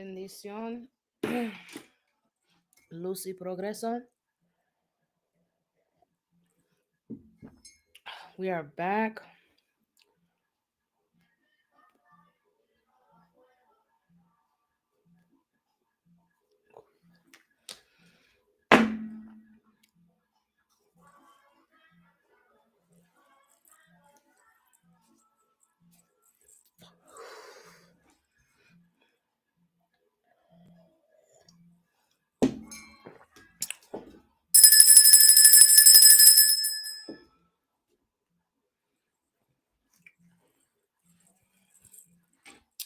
Bendición. Luz y progreso. We are back.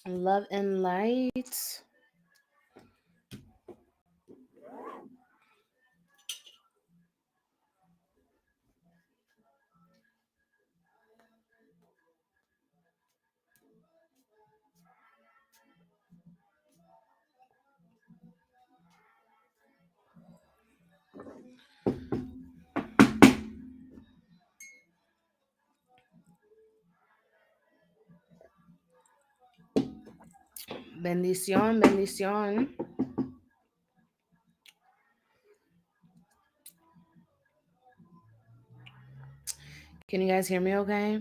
Love and light. Bendición, bendición. Can you guys hear me okay?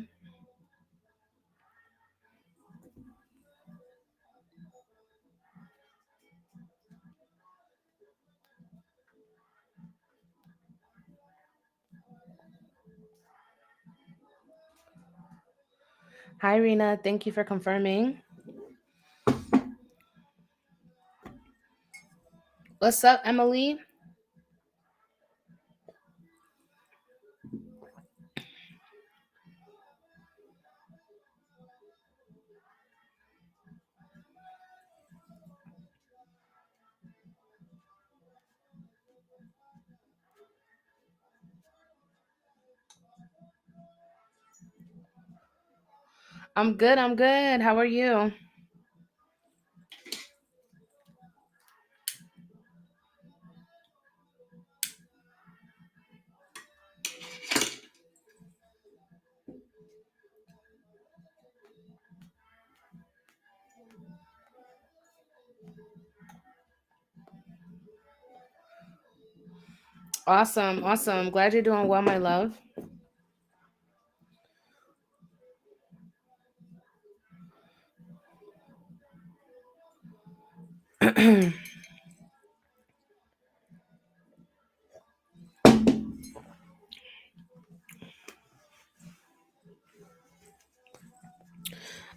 Hi, Rena. Thank you for confirming. What's up, Emily? I'm good. I'm good. How are you? Awesome. Awesome. Glad you're doing well, my love.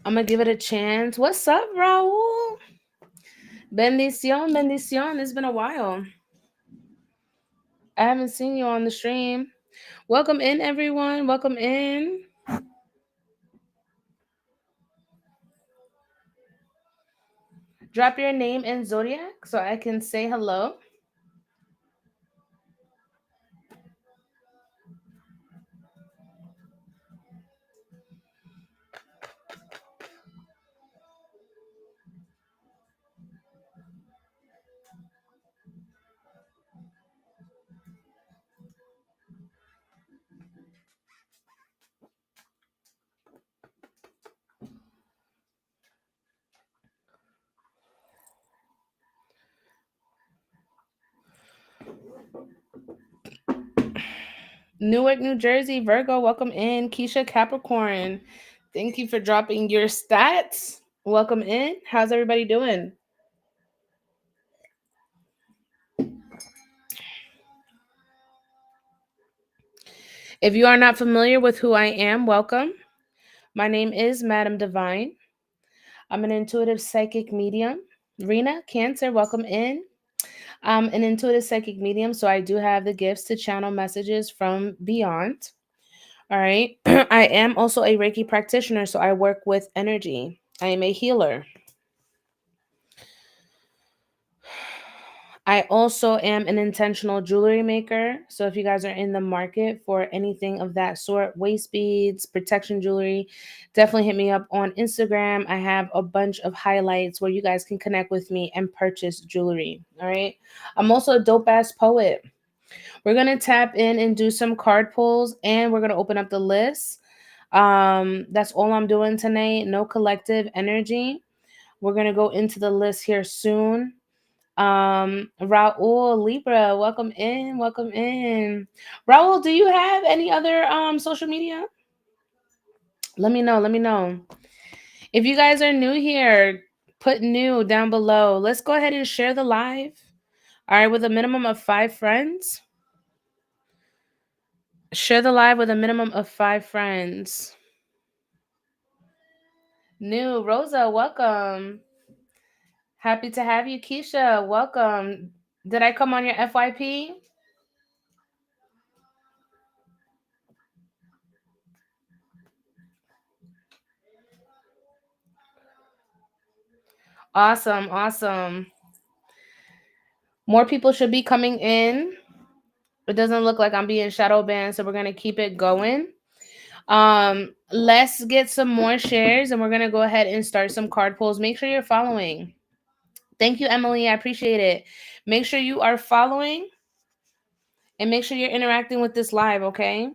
I'm gonna give it a chance. What's up, Raul? Bendición, bendición. It's been a while. I haven't seen you on the stream. Welcome in, everyone. Welcome in. Drop your name and zodiac so I can say hello. Newark, New Jersey, Virgo, welcome in. Keisha Capricorn, thank you for dropping your stats. Welcome in. How's everybody doing? If you are not familiar with who I am, welcome. My name is Madam Divine. I'm an intuitive psychic medium. Rena, Cancer, welcome in. I'm an intuitive psychic medium, so I do have the gifts to channel messages from beyond. All right. I am also a Reiki practitioner, so I work with energy. I am a healer. I also am an intentional jewelry maker. So if you guys are in the market for anything of that sort, waist beads, protection jewelry, definitely hit me up on Instagram. I have a bunch of highlights where you guys can connect with me and purchase jewelry. All right. I'm also a dope ass poet. We're going to tap in and do some card pulls, and we're going to open up the list. That's all I'm doing tonight. No collective energy. We're going to go into the list here soon. Raul Libra, welcome in, welcome in. Raul, do you have any other social media? Let me know, let me know. If you guys are new here, put new down below. Let's go ahead and share the live. All right, with a minimum of 5 friends. Share the live with a minimum of 5 friends. New Rosa, welcome. Happy to have you, Keisha. Welcome. Did I come on your FYP? Awesome, awesome. More people should be coming in. It doesn't look like I'm being shadow banned, so we're gonna keep it going. Let's get some more shares, and we're gonna go ahead and start some card pulls. Make sure you're following. Thank you, Emily. I appreciate it. Make sure you are following, and make sure you're interacting with this live, okay?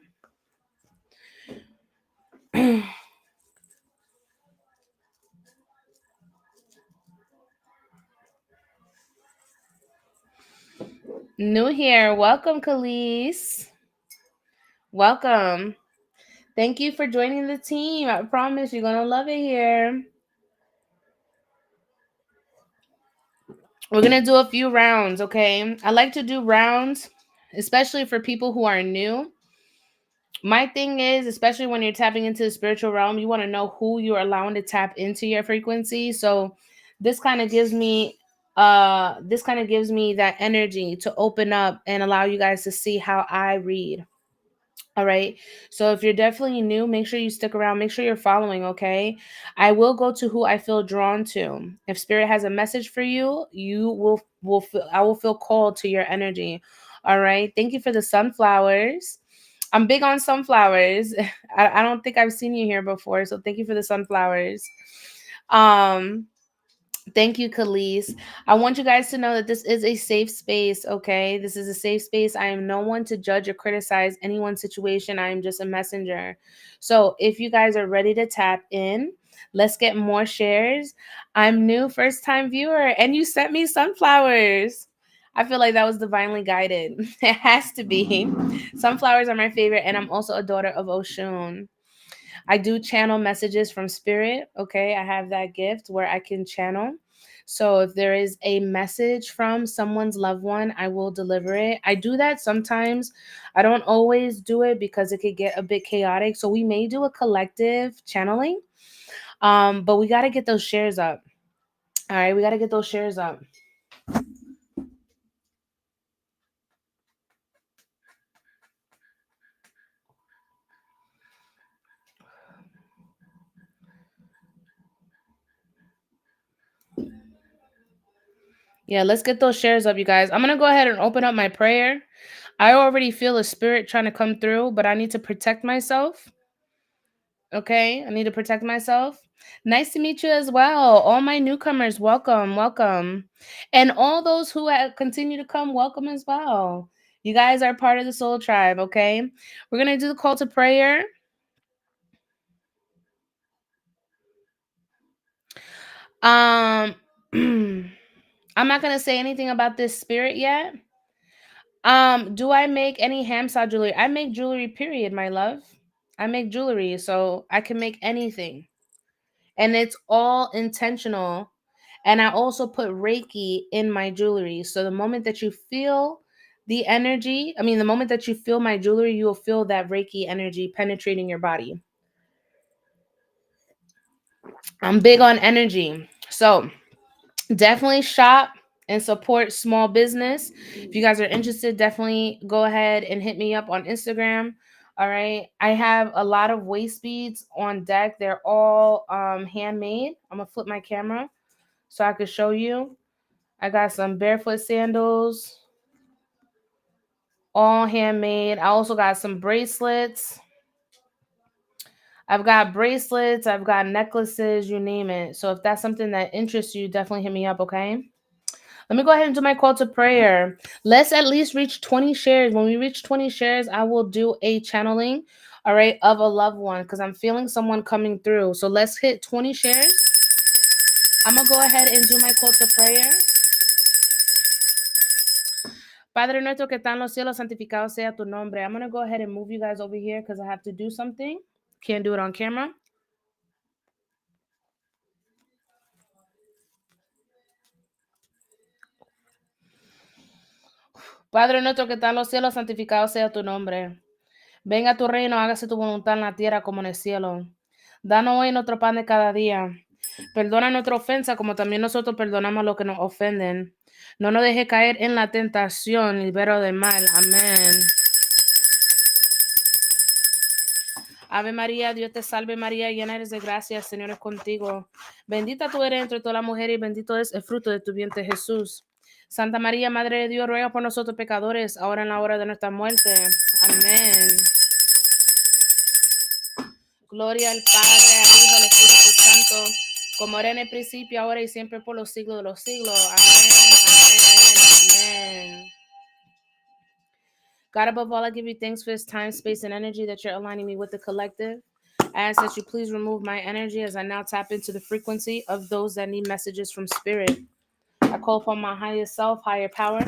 New here. Welcome, Khalees. Welcome. Thank you for joining the team. I promise you're gonna love it here. We're gonna do a few rounds, okay? I like to do rounds, especially for people who are new. My thing is, especially when you're tapping into the spiritual realm, you want to know who you're allowing to tap into your frequency. So this kind of gives me that energy to open up and allow you guys to see how I read. All right. So if you're definitely new, make sure you stick around. Make sure you're following, okay? I will go to who I feel drawn to. If spirit has a message for you, I will feel called to your energy. All right. Thank you for the sunflowers. I'm big on sunflowers. I don't think I've seen you here before, so thank you for the sunflowers. Um Thank you, Khalees. I want you guys to know that this is a safe space, okay? This is a safe space. I am no one to judge or criticize anyone's situation. I am just a messenger. So if you guys are ready to tap in, let's get more shares. I'm new, first time viewer, and you sent me sunflowers. I feel like that was divinely guided. It has to be. Sunflowers are my favorite, and I'm also a daughter of Oshun. I do channel messages from spirit. Okay. I have that gift where I can channel. So if there is a message from someone's loved one, I will deliver it. I do that sometimes. I don't always do it because it could get a bit chaotic. So we may do a collective channeling. But we got to get those shares up. All right. We got to get those shares up. Yeah, let's get those shares up, you guys. I'm going to go ahead and open up my prayer. I already feel a spirit trying to come through, but I need to protect myself. Okay, I need to protect myself. Nice to meet you as well. All my newcomers, welcome, welcome. And all those who have continue to come, welcome as well. You guys are part of the soul tribe, okay? We're going to do the call to prayer. Um I'm not going to say anything about this spirit yet. Do I make any ham style jewelry? I make jewelry, period, my love. I make jewelry, so I can make anything. And it's all intentional. And I also put Reiki in my jewelry. So the moment that you feel the energy, the moment that you feel my jewelry, you will feel that Reiki energy penetrating your body. I'm big on energy. So definitely shop and support small business. If you guys are interested, definitely go ahead and hit me up on Instagram. All right. I have a lot of waist beads on deck. They're all handmade. I'm going to flip my camera so I can show you. I got some barefoot sandals, all handmade. I also got some bracelets. I've got bracelets, I've got necklaces, you name it. So if that's something that interests you, definitely hit me up, okay? Let me go ahead and do my call to prayer. Let's at least reach 20 shares. When we reach 20 shares, I will do a channeling, all right, of a loved one because I'm feeling someone coming through. So let's hit 20 shares. I'm going to go ahead and do my call to prayer. Padre nuestro que está en los cielos, santificado sea tu nombre. I'm going to go ahead and move you guys over here because I have to do something. Can't do it on camera. Padre nuestro que está en los cielos, santificado sea tu nombre. Venga tu reino, hágase tu voluntad en la tierra como en el cielo. Danos hoy nuestro pan de cada día. Perdona nuestra ofensa como también nosotros perdonamos a los que nos ofenden. No nos deje caer en la tentación, libero del mal. Amén. Ave María, Dios te salve María, llena eres de gracia, el Señor es contigo. Bendita tú eres entre todas las mujeres y bendito es el fruto de tu vientre Jesús. Santa María, Madre de Dios, ruega por nosotros pecadores, ahora en la hora de nuestra muerte. Amén. Gloria al Padre, al Hijo, al Espíritu Santo, como era en el principio, ahora y siempre por los siglos de los siglos. Amén, amén, amén. God, above all, I give you thanks for this time, space, and energy that you're aligning me with the collective. I ask that you please remove my energy as I now tap into the frequency of those that need messages from spirit. I call upon my highest self, higher power,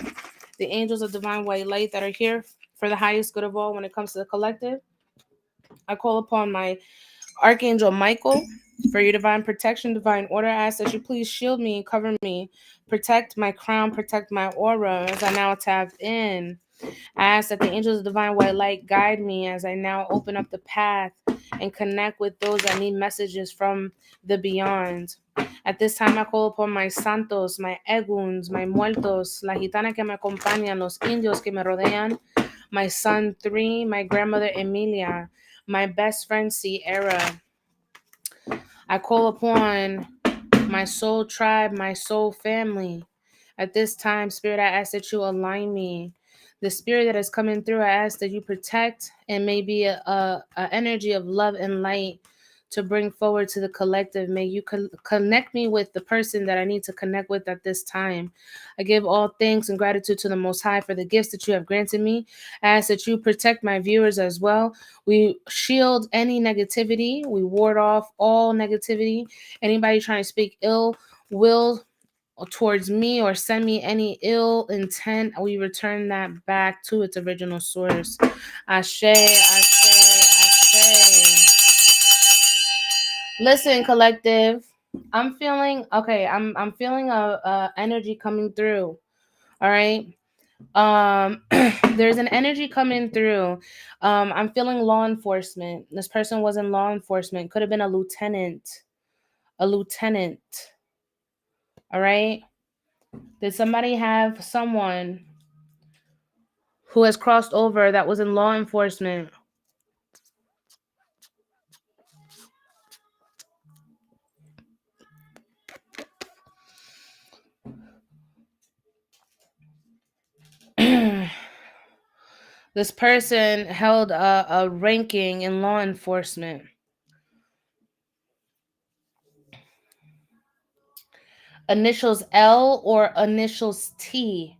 the angels of divine white light that are here for the highest good of all when it comes to the collective. I call upon my Archangel Michael for your divine protection, divine order. I ask that you please shield me and cover me, protect my crown, protect my aura as I now tap in. I ask that the angels of divine white light guide me as I now open up the path and connect with those that need messages from the beyond. At this time, I call upon my santos, my eguns, my muertos, la gitana que me acompañan, los indios que me rodean, my son 3, my grandmother Emilia, my best friend Sierra. I call upon my soul tribe, my soul family. At this time, Spirit, I ask that you align me. The spirit that is coming through, I ask that you protect and may be a energy of love and light to bring forward to the collective. May you connect me with the person that I need to connect with at this time. I give all thanks and gratitude to the Most High for the gifts that you have granted me. I ask that you protect my viewers as well. We shield any negativity. We ward off all negativity. Anybody trying to speak ill will towards me or send me any ill intent, we return that back to its original source. Ashe, ashe, ashe. Listen, collective. I'm feeling okay. I'm feeling a energy coming through. All right. There's an energy coming through. I'm feeling law enforcement. This person was in law enforcement. Could have been a lieutenant. A lieutenant. All right. Did somebody have someone who has crossed over that was in law enforcement? This person held a ranking in law enforcement. Initials L or initials T.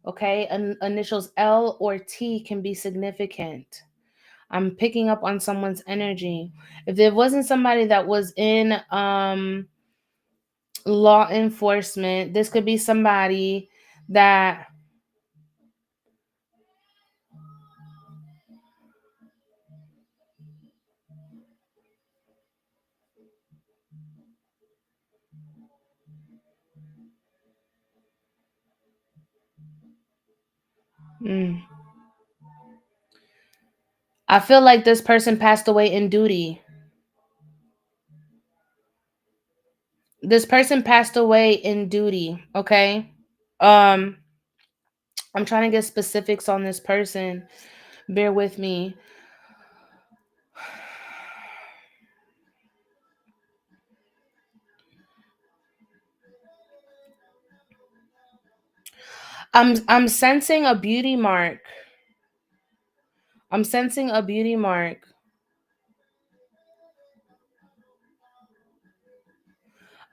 Okay, initials L or T can be significant. I'm picking up on someone's energy. If there wasn't somebody that was in law enforcement, this could be somebody that I feel like this person passed away in duty. This person passed away in duty, okay? Um I'm trying to get specifics on this person. Bear with me. I'm sensing a beauty mark. I'm sensing a beauty mark.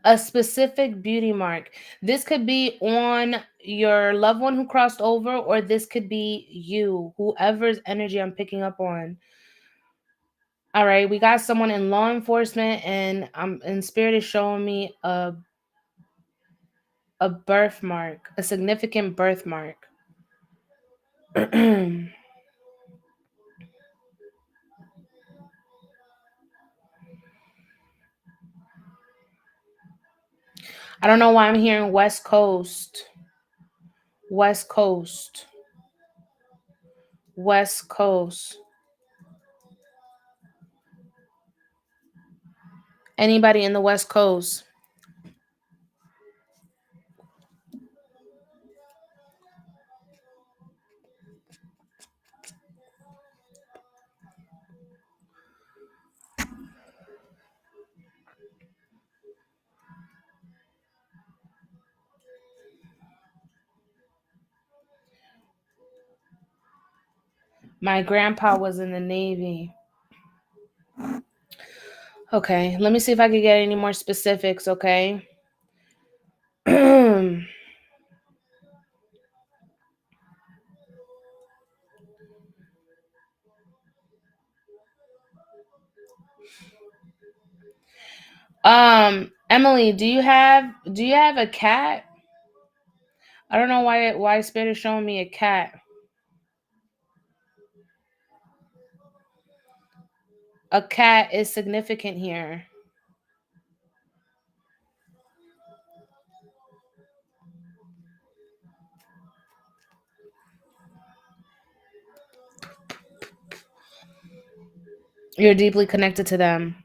A specific beauty mark. This could be on your loved one who crossed over, or this could be you, whoever's energy I'm picking up on. All right, we got someone in law enforcement, and Spirit is showing me a A birthmark, a significant birthmark. I don't know why I'm hearing West Coast. West Coast. West Coast. Anybody in the West Coast? My grandpa was in the Navy. Okay, let me see if I can get any more specifics, okay? Emily, do you have a cat? I don't know why Spirit is showing me a cat. A cat is significant here. You're deeply connected to them.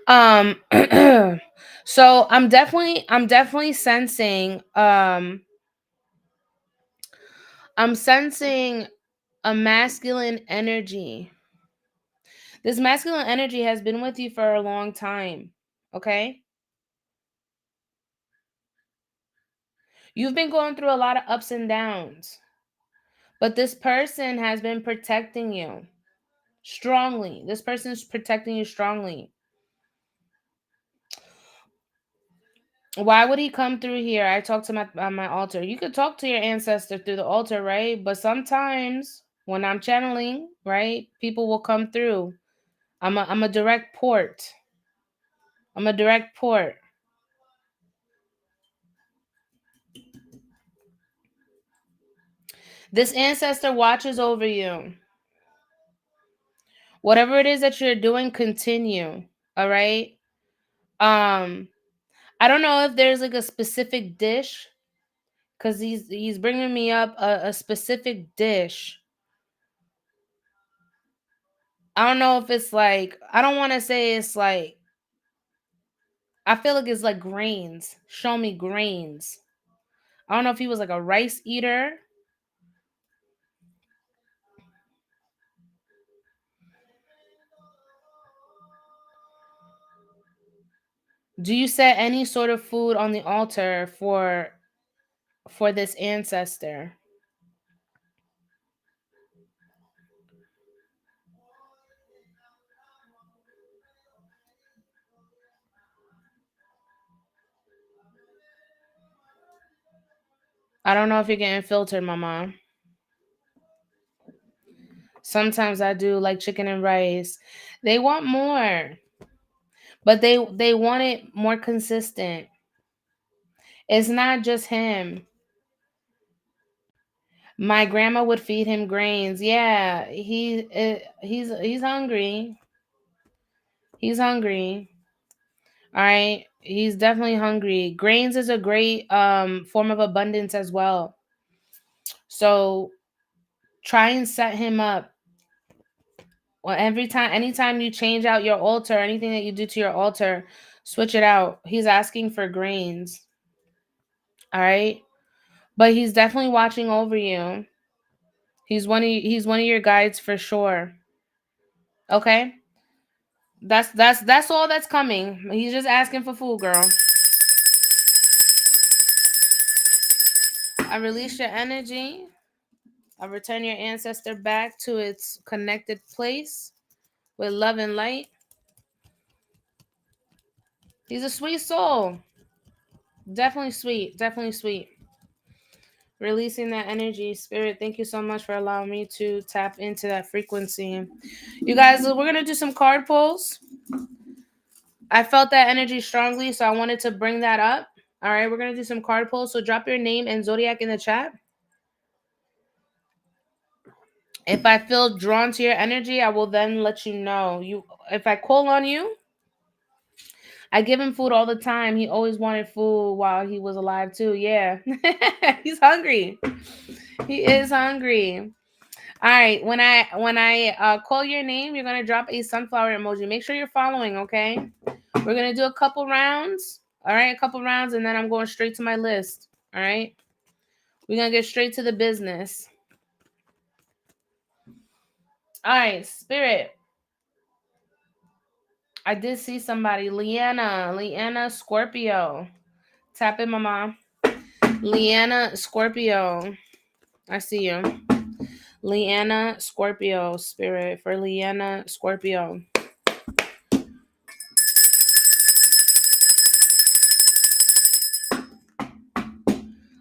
Um so I'm definitely sensing I'm sensing a masculine energy. This masculine energy has been with you for a long time, okay? You've been going through a lot of ups and downs, but this person has been protecting you strongly. This person's protecting you strongly. Why would he come through here? I talked to my altar. You could talk to your ancestor through the altar, right? But sometimes when I'm channeling, right, people will come through. I'm a direct port. I'm a direct port. This ancestor watches over you. Whatever it is that you're doing, continue. All right. Um, I don't know if there's like a specific dish because he's bringing me up a specific dish. I don't know if it's like I don't want to say it's like I feel like it's like grains. Show me grains. I don't know if he was like a rice eater. Do you set any sort of food on the altar for this ancestor? I don't know if you're getting filtered, mama. Sometimes I do like chicken and rice. They want more, but they want it more consistent. It's not just him. My grandma would feed him grains. Yeah, he's hungry. He's hungry. All right. He's definitely hungry. Grains is a great form of abundance as well. So try and set him up. Well, anytime you change out your altar, anything that you do to your altar, switch it out. He's asking for grains. All right. But he's definitely watching over you. He's one of your guides for sure. Okay? That's all that's coming. He's just asking for food, girl. I release your energy. I return your ancestor back to its connected place with love and light. He's a sweet soul. Definitely sweet. Definitely sweet. Releasing that energy. Spirit, thank you so much for allowing me to tap into that frequency. You guys, we're going to do some card pulls. I felt that energy strongly, so I wanted to bring that up. All right, we're going to do some card pulls. So drop your name and zodiac in the chat. If I feel drawn to your energy, I will then let you know. If I call on you, I give him food all the time. He always wanted food while he was alive too. Yeah. He's hungry. He is hungry. All right. When I call your name, you're gonna drop a sunflower emoji. Make sure you're following, okay? We're gonna do a couple rounds. All right, a couple rounds, and then I'm going straight to my list. All right. We're gonna get straight to the business. All right, Spirit. I did see somebody. Leanna Scorpio. Tap in, mama. Leanna Scorpio. I see you. Leanna Scorpio. Spirit for Leanna Scorpio.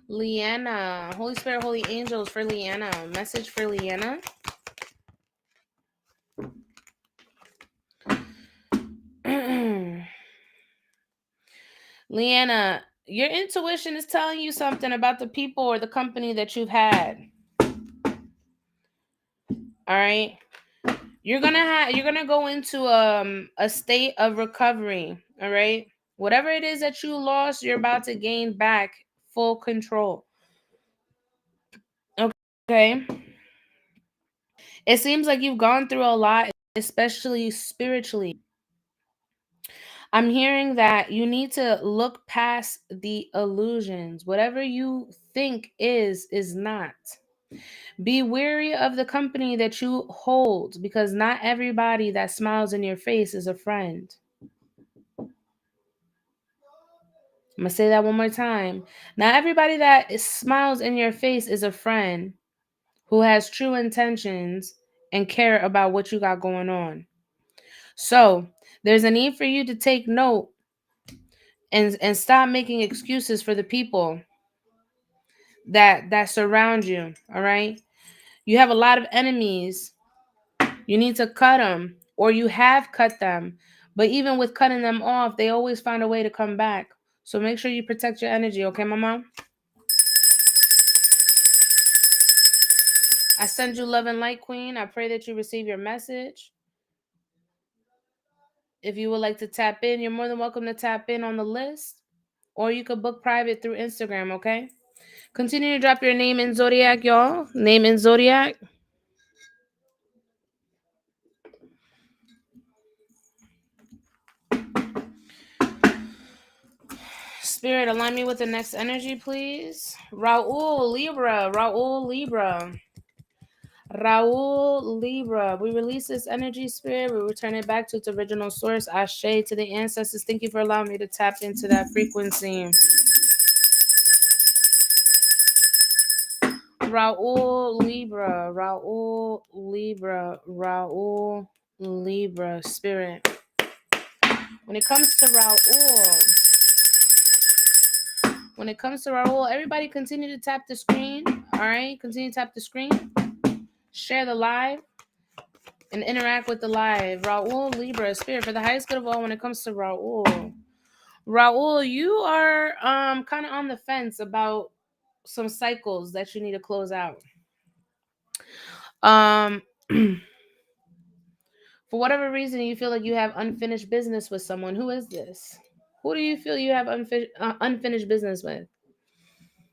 Leanna. Holy Spirit, Holy Angels for Leanna. Message for Leanna. Leanna, your intuition is telling you something about the people or the company that you've had. All right. You're gonna go into a state of recovery. All right. Whatever it is that you lost, you're about to gain back full control. Okay. It seems like you've gone through a lot, especially spiritually. I'm hearing that you need to look past the illusions. Whatever you think is not. Be wary of the company that you hold because not everybody that smiles in your face is a friend. I'm going to say that one more time. Not everybody that smiles in your face is a friend who has true intentions and care about what you got going on. So, there's a need for you to take note and stop making excuses for the people that surround you, all right? You have a lot of enemies. You need to cut them, or you have cut them. But even with cutting them off, they always find a way to come back. So make sure you protect your energy, okay, mama? I send you love and light, queen. I pray that you receive your message. If you would like to tap in, you're more than welcome to tap in on the list, or you could book private through Instagram, okay? Continue to drop your name in Zodiac, y'all. Name in Zodiac. Spirit, align me with the next energy, please. Raul Libra. Raul Libra. Raul Libra. We release this energy, Spirit. We return it back to its original source. Ashe to the ancestors. Thank you for allowing me to tap into that frequency. Raul Libra. Raul Libra. Raul Libra. Spirit. When it comes to Raul, everybody continue to tap the screen. All right, continue to tap the screen. Share the live and interact with the live. Raul Libra, Spirit, for the highest good of all. When it comes to Raul, you are kind of on the fence about some cycles that you need to close out. For whatever reason, you feel like you have unfinished business with someone. Who is this? Who do you feel you have unfinished business with?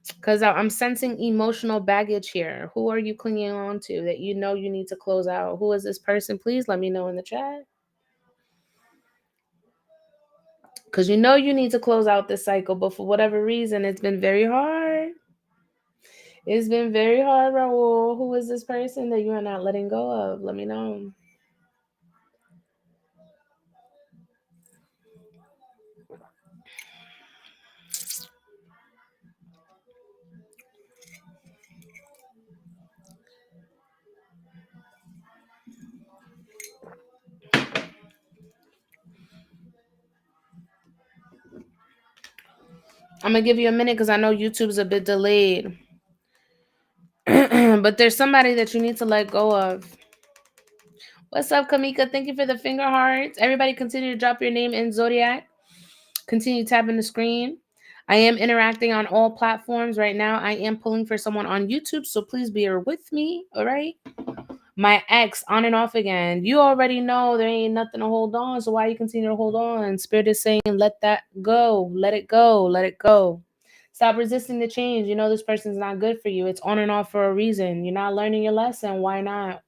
Because I'm sensing emotional baggage here. Who are you clinging on to that you know you need to close out? Who is this person? Please let me know in the chat. Because you know you need to close out this cycle, but for whatever reason, it's been very hard. It's been very hard, Raul. Who is this person that you are not letting go of? Let me know. I'm going to give you a minute because I know YouTube's a bit delayed. But there's somebody that you need to let go of. What's up, Kamika? Thank you for the finger hearts. Everybody continue to drop your name in Zodiac. Continue tapping the screen. I am interacting on all platforms right now. I am pulling for someone on YouTube, so please bear with me, all right? My ex, on and off again. You already know there ain't nothing to hold on, so why you continue to hold on? Spirit is saying, let that go. Let it go. Let it go. Stop resisting the change. You know this person's not good for you. It's on and off for a reason. You're not learning your lesson. Why not?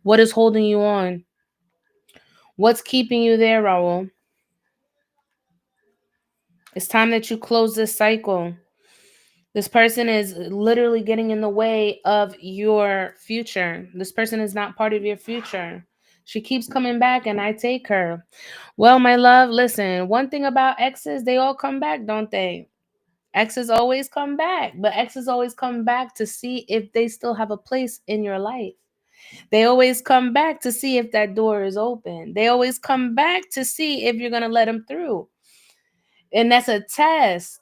What is holding you on? What's keeping you there, Raul? It's time that you close this cycle. This person is literally getting in the way of your future. This person is not part of your future. She keeps coming back and I take her. Well, my love, listen, one thing about exes, they all come back, don't they? Exes always come back, but exes always come back to see if they still have a place in your life. They always come back to see if that door is open. They always come back to see if you're going to let them through. And that's a test.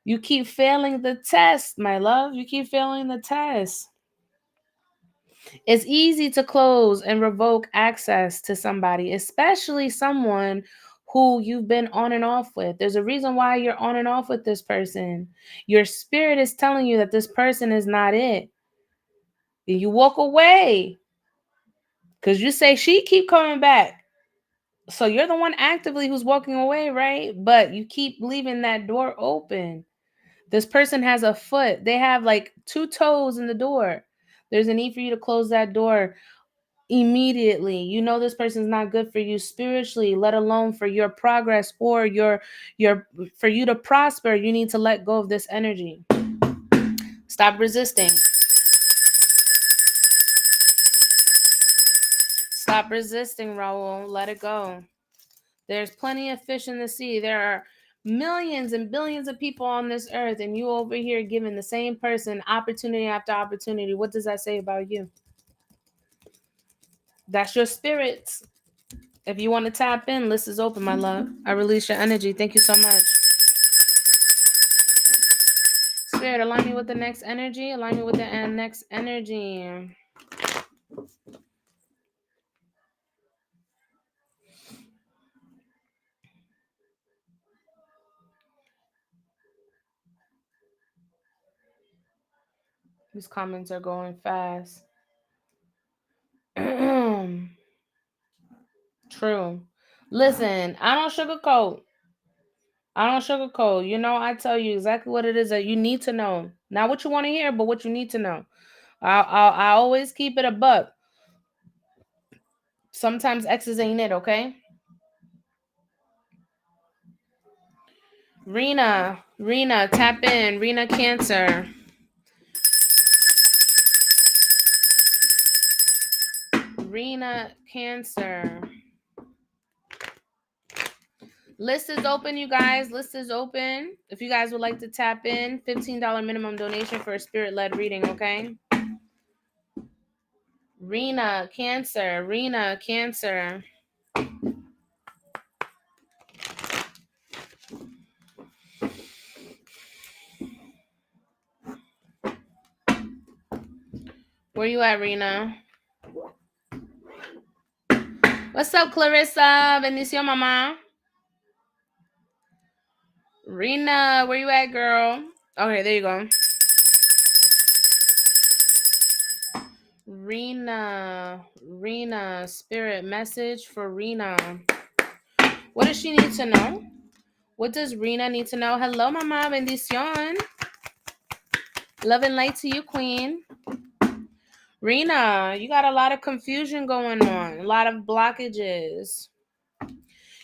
You keep failing the test, my love. You keep failing the test. It's easy to close and revoke access to somebody, especially someone who you've been on and off with. There's a reason why you're on and off with this person. Your spirit is telling you that this person is not it. You walk away because you say she keep coming back. So you're the one actively who's walking away, right? But you keep leaving that door open. This person has a foot. They have like 2 toes in the door. There's a need for you to close that door immediately. You know this person's not good for you spiritually, let alone for your progress or your for you to prosper. You need to let go of this energy. Stop resisting. Stop resisting, Raul. Let it go. There's plenty of fish in the sea. There are millions and billions of people on this earth, and you over here giving the same person opportunity after opportunity. What does that say about you? That's your spirits. If you want to tap in, list is open, my love. I release your energy. Thank you so much. Spirit, align me with the next energy. Align me with the next energy. These comments are going fast. True. Listen, I don't sugarcoat. You know, I tell you exactly what it is that you need to know. Not what you want to hear, but what you need to know. I always keep it a buck. Sometimes X's ain't it, okay? Rena, tap in. Rena, Cancer. Rena, Cancer. List is open, you guys. List is open. If you guys would like to tap in, $15 minimum donation for a spirit-led reading, okay? Rena, Cancer. Rena, Cancer. Where you at, Rena? What's up, Clarissa? Bendición, mama. Rena, where you at, girl? Okay, there you go. Rena, spirit message for Rena. What does she need to know? What does Rena need to know? Hello, mama. Bendición. Love and light to you, queen. Rena, you got a lot of confusion going on. A lot of blockages.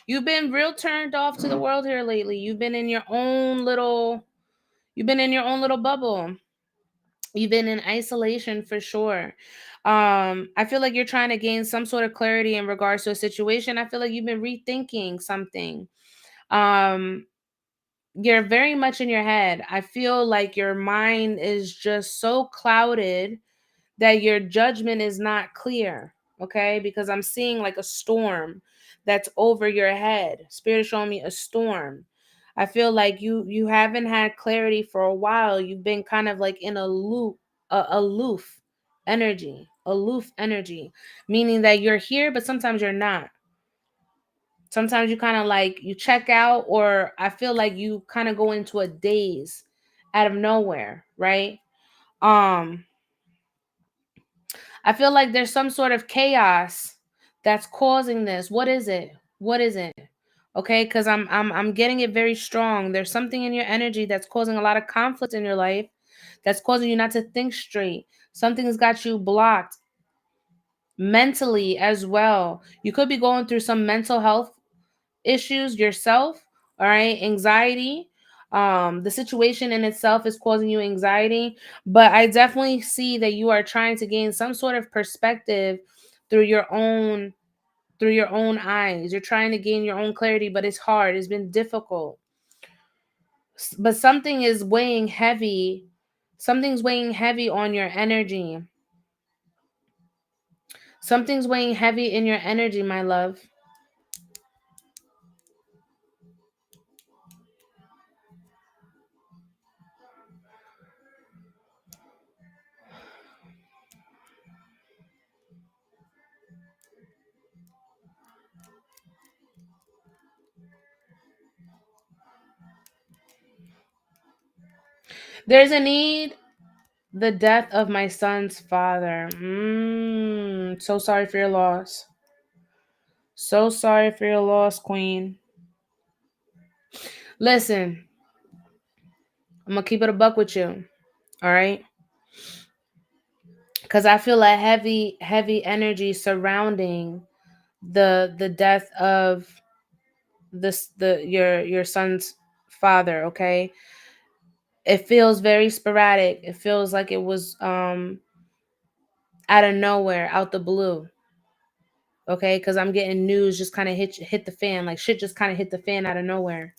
You've been real turned off to the world here lately. You've been in your own little bubble. You've been in isolation for sure. I feel like you're trying to gain some sort of clarity in regards to a situation. I feel like you've been rethinking something. You're very much in your head. I feel like your mind is just so clouded that your judgment is not clear, okay? Because I'm seeing like a storm that's over your head. Spirit is showing me a storm. I feel like you haven't had clarity for a while. You've been kind of like in a loop, aloof energy, meaning that you're here, but sometimes you're not. Sometimes you kind of like you check out, or I feel like you kind of go into a daze out of nowhere, right? Um, I feel like there's some sort of chaos that's causing this. What is it? What is it? Okay, because I'm getting it very strong. There's something in your energy that's causing a lot of conflict in your life, that's causing you not to think straight. Something's got you blocked mentally as well. You could be going through some mental health issues yourself, all right? Anxiety. The situation in itself is causing you anxiety, but I definitely see that you are trying to gain some sort of perspective through your own eyes. You're trying to gain your own clarity, but it's hard. It's been difficult. But something is weighing heavy. Something's weighing heavy on your energy. Something's weighing heavy in your energy, my love. There's a need. The death of my son's father. So sorry for your loss. So sorry for your loss, Queen. Listen, I'm gonna keep it a buck with you. All right? Because I feel a heavy, heavy energy surrounding the death of your son's father, okay? It feels very sporadic. It feels like it was out of nowhere, out the blue. Okay, because I'm getting news just kind of hit the fan, like shit just kind of hit the fan out of nowhere.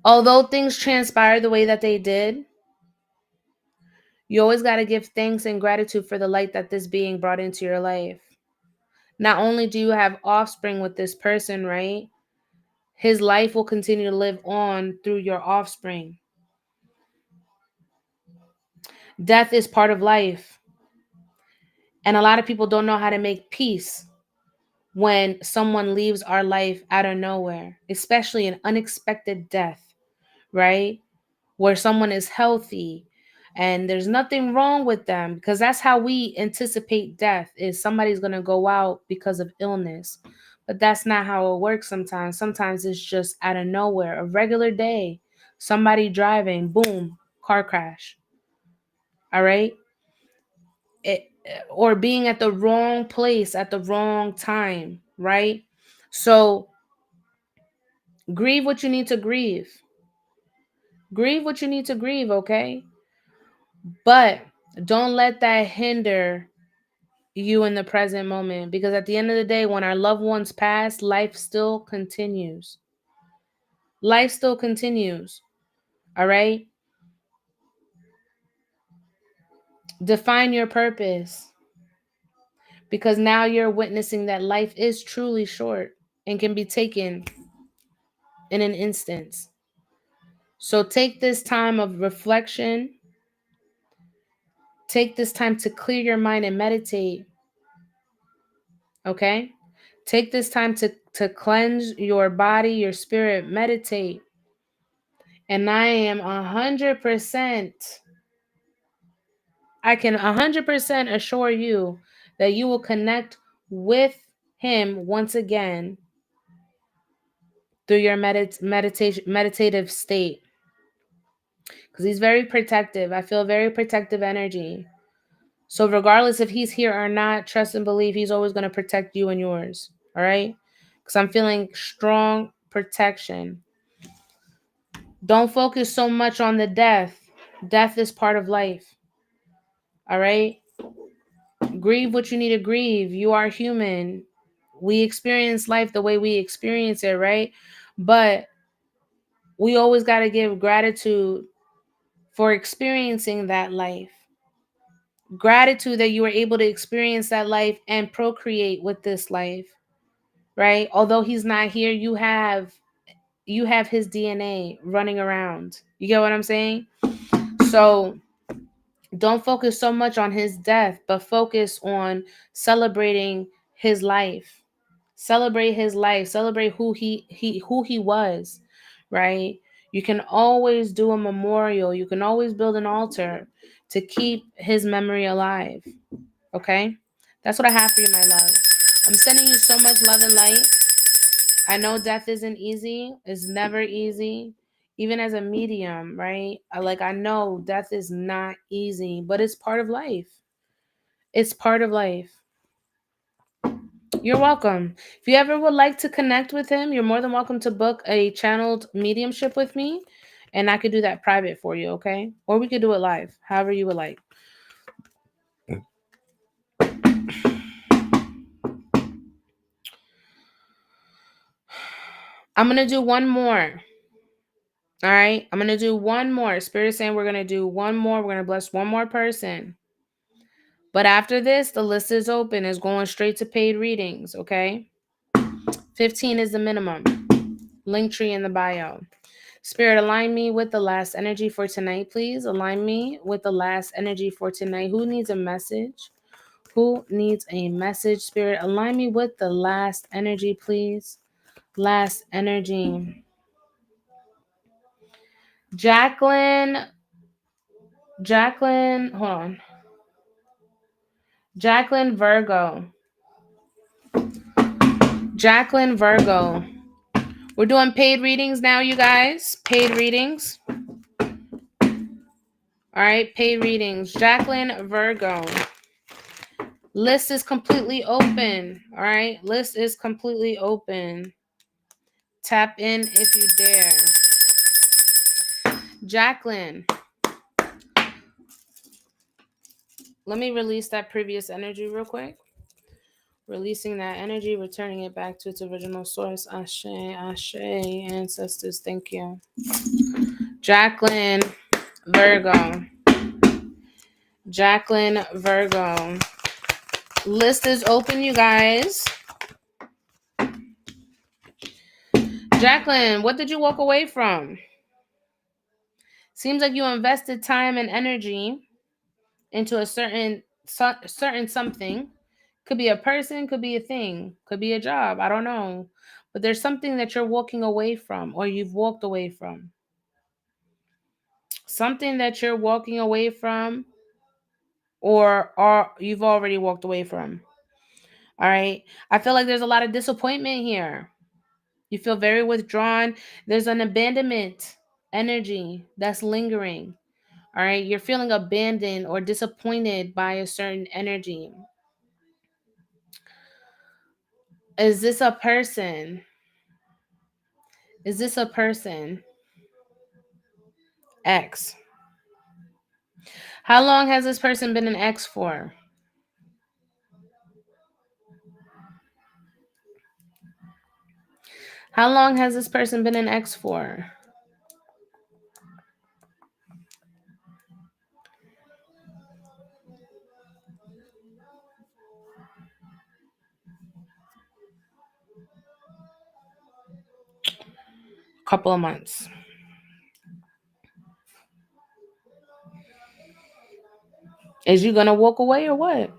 Although things transpired the way that they did, you always got to give thanks and gratitude for the light that this being brought into your life. Not only do you have offspring with this person, right? His life will continue to live on through your offspring. Death is part of life. And a lot of people don't know how to make peace when someone leaves our life out of nowhere, especially an unexpected death, right? Where someone is healthy and there's nothing wrong with them, because that's how we anticipate death, is somebody's going to go out because of illness. But that's not how it works sometimes. Sometimes it's just out of nowhere, a regular day, somebody driving, boom, car crash. All right? It, or being at the wrong place at the wrong time, right? So grieve what you need to grieve. Grieve what you need to grieve, okay? But don't let that hinder you in the present moment, because at the end of the day, when our loved ones pass, life still continues. Life still continues. All right? Define your purpose, because now you're witnessing that life is truly short and can be taken in an instance. So take this time of reflection. Take this time to clear your mind and meditate. Okay? Take this time to cleanse your body, your spirit, meditate. And I am 100%, I can 100% assure you that you will connect with him once again through your meditative state. Because he's very protective. I feel very protective energy. So regardless if he's here or not, trust and believe he's always going to protect you and yours. All right? Because I'm feeling strong protection. Don't focus so much on the death. Death is part of life. All right? Grieve what you need to grieve. You are human. We experience life the way we experience it, right? But we always got to give gratitude for experiencing that life. Gratitude that you were able to experience that life and procreate with this life, right? Although he's not here, you have his DNA running around. You get what I'm saying? So Don't focus so much on his death, but focus on celebrating his life. Celebrate his life. Celebrate who he was, right? You can always do a memorial. You can always build an altar to keep his memory alive. Okay? That's what I have for you, my love. I'm sending you so much love and light. I know death isn't easy. It's never easy. Even as a medium, right? I know death is not easy, but it's part of life. It's part of life. You're welcome. If you ever would like to connect with him, you're more than welcome to book a channeled mediumship with me, and I could do that private for you, okay? Or we could do it live, however you would like. I'm going to do one more. All right? I'm going to do one more. Spirit is saying we're going to do one more. We're going to bless one more person. But after this, the list is open. It's going straight to paid readings, okay? 15 is the minimum. Linktree in the bio. Spirit, align me with the last energy for tonight, please. Align me with the last energy for tonight. Who needs a message? Who needs a message? Spirit, align me with the last energy, please. Last energy. Jacqueline, hold on. Jacqueline Virgo. Jacqueline Virgo. We're doing paid readings now, you guys. Paid readings. All right, paid readings. Jacqueline Virgo. List is completely open. All right, list is completely open. Tap in if you dare. Jacqueline. Let me release that previous energy real quick. Releasing that energy, returning it back to its original source. Ashe, Ashe, ancestors, thank you. Jacqueline Virgo. Jacqueline Virgo. List is open, you guys. Jacqueline, what did you walk away from? Seems like you invested time and energy into a certain something. Could be a person, could be a thing, could be a job. I don't know. But there's something that you're walking away from or you've walked away from. Something that you're walking away from or you've already walked away from. All right. I feel like there's a lot of disappointment here. You feel very withdrawn. There's an abandonment energy that's lingering. All right. You're feeling abandoned or disappointed by a certain energy. Is this a person? Is this a person? X. How long has this person been an ex for? How long has this person been an ex for? Couple of months. Is you gonna walk away or what?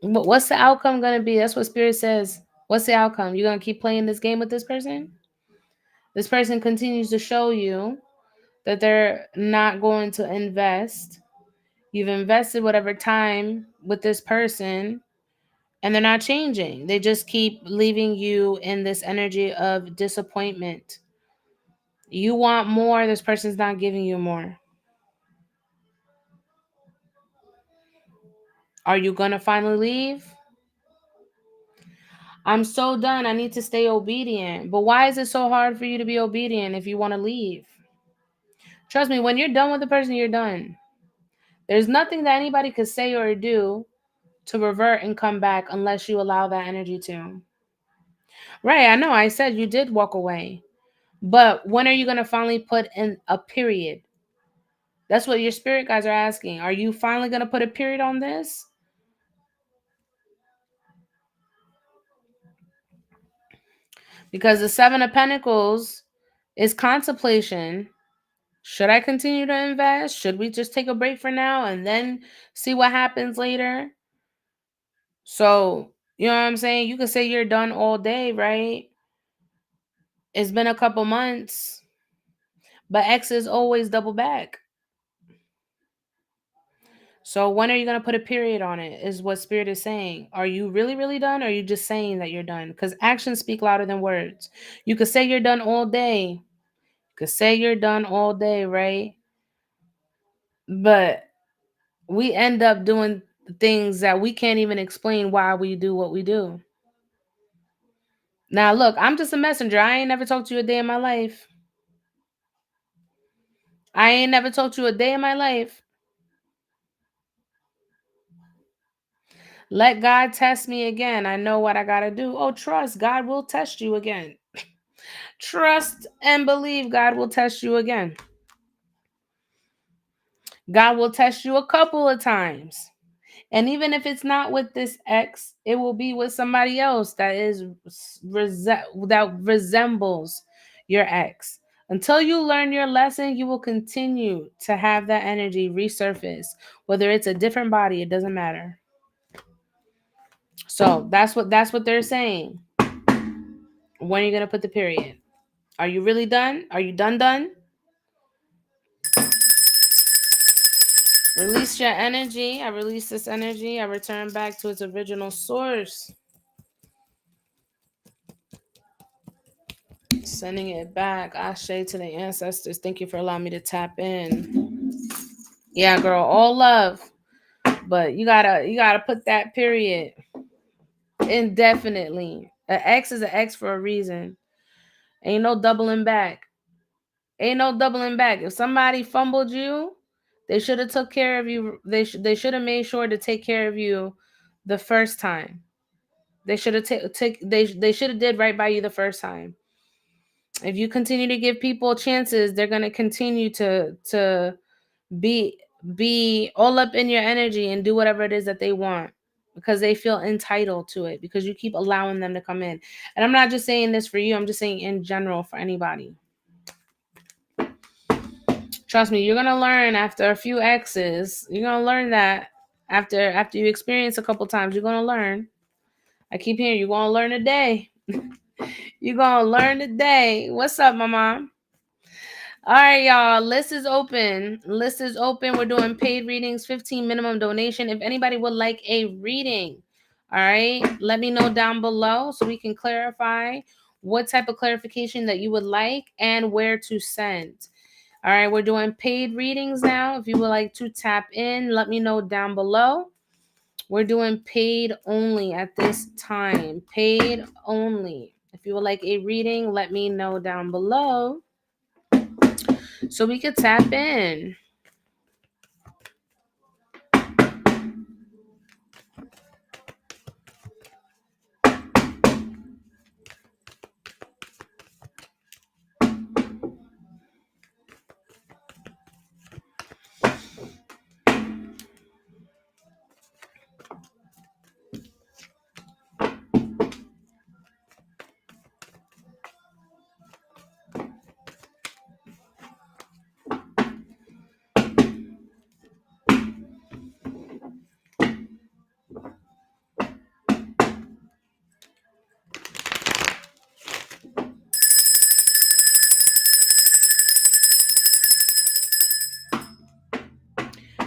What's the outcome gonna be? That's what Spirit says. What's the outcome? You gonna keep playing this game with this person? This person continues to show you that they're not going to invest. You've invested whatever time with this person and they're not changing. They just keep leaving you in this energy of disappointment. You want more, this person's not giving you more. Are you going to finally leave? I'm so done. I need to stay obedient. But why is it so hard for you to be obedient if you want to leave? Trust me, when you're done with the person, you're done. There's nothing that anybody could say or do to revert and come back unless you allow that energy to. Right, I know. I said you did walk away. But when are you going to finally put in a period? That's what your spirit guys are asking. Are you finally going to put a period on this? Because the Seven of Pentacles is contemplation. Should I continue to invest? Should we just take a break for now and then see what happens later? So, you know what I'm saying? You could say you're done all day, right? It's been a couple months, but exes always double back. So when are you going to put a period on it? Is what spirit is saying. Are you really, really done? Or are you just saying that you're done? Because actions speak louder than words. You could say you're done all day. You could say you're done all day, right? But we end up doing things that we can't even explain why we do what we do. Now, look, I'm just a messenger. I ain't never talked to you a day in my life. I ain't never talked to you a day in my life. Let God test me again. I know what I got to do. Oh, trust. God will test you again. Trust and believe God will test you again. God will test you a couple of times. And even if it's not with this ex, it will be with somebody else that that resembles your ex. Until you learn your lesson, you will continue to have that energy resurface. Whether it's a different body, it doesn't matter. So that's what they're saying. When are you gonna put the period? Are you really done? Are you done? Release your energy. I release this energy. I return back to its original source. Sending it back. Ashe to the ancestors. Thank you for allowing me to tap in. Yeah, girl, all love. But you gotta put that period indefinitely. An X is an X for a reason. Ain't no doubling back. Ain't no doubling back. If somebody fumbled you, they should have took care of you. They should have made sure to take care of you the first time. They should have they should have did right by you the first time. If you continue to give people chances, they're gonna continue to be be all up in your energy and do whatever it is that they want because they feel entitled to it because you keep allowing them to come in. And I'm not just saying this for you, I'm just saying in general for anybody. Trust me, you're gonna learn after a few exes. You're gonna learn that after you experience a couple times, you're gonna learn. I keep hearing you're gonna learn today. You're gonna learn today. What's up, my mom? All right, y'all. List is open. List is open. We're doing paid readings, 15 minimum donation. If anybody would like a reading, all right, let me know down below so we can clarify what type of clarification that you would like and where to send. All right, we're doing paid readings now. If you would like to tap in, let me know down below. We're doing paid only at this time. Paid only. If you would like a reading, let me know down below so we could tap in.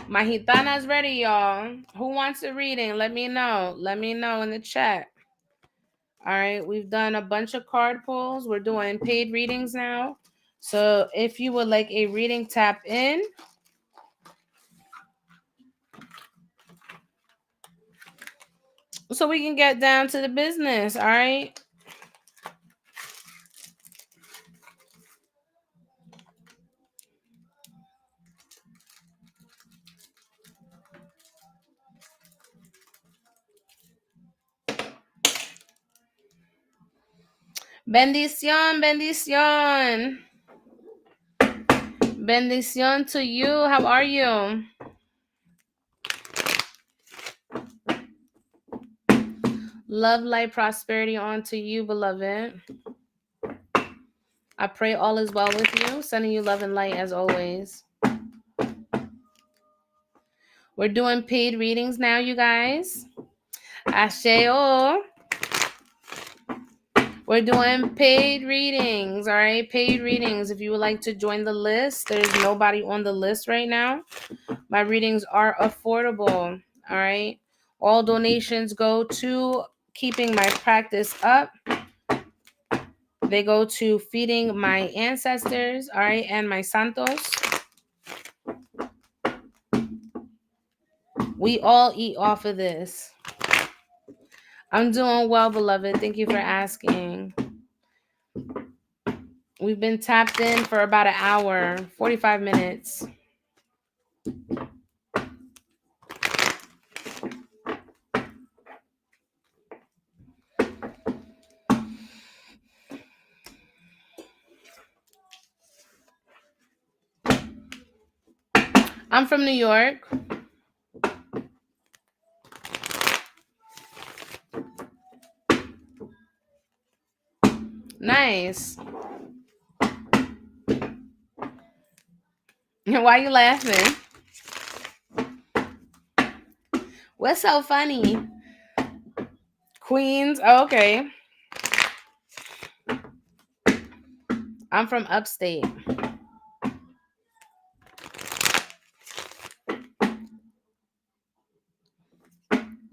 My Gitana's ready, y'all. Who wants a reading? Let me know. Let me know in the chat. All right, we've done a bunch of card pulls. We're doing paid readings now. So if you would like a reading, tap in. So we can get down to the business, all right? Bendición, bendición. Bendición to you. How are you? Love, light, prosperity on to you, beloved. I pray all is well with you. Sending you love and light as always. We're doing paid readings now, you guys. Asheo. We're doing paid readings, all right? Paid readings. If you would like to join the list, there's nobody on the list right now. My readings are affordable, all right? All donations go to keeping my practice up. They go to feeding my ancestors, all right, and my santos. We all eat off of this. I'm doing well, beloved. Thank you for asking. We've been tapped in for about an hour, 45 minutes. I'm from New York. Nice. Why you laughing? What's so funny? Queens? Oh, okay. I'm from upstate.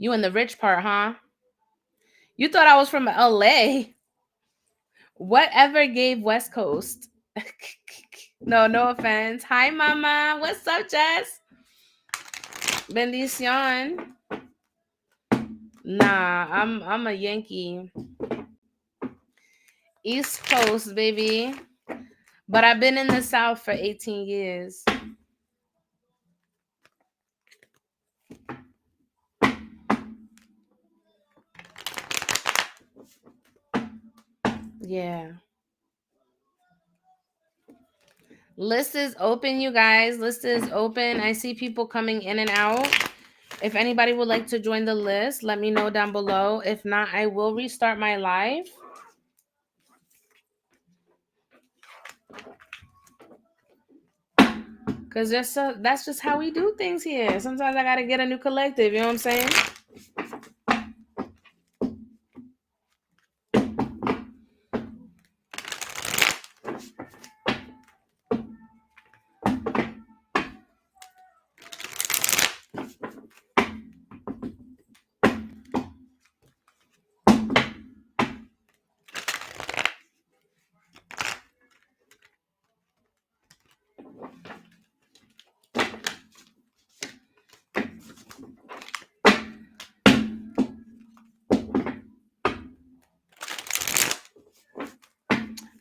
You in the rich part, huh? You thought I was from LA. Whatever gave West Coast? No offense. Hi, mama. What's up, Jess? Bendición. Nah, I'm a Yankee. East Coast, baby. But I've been in the South for 18 years. Yeah. List is open, you guys. List is open. I see people coming in and out. If anybody would like to join the list, let me know down below. If not, I will restart my live. Because that's just how we do things here. Sometimes I got to get a new collective. You know what I'm saying?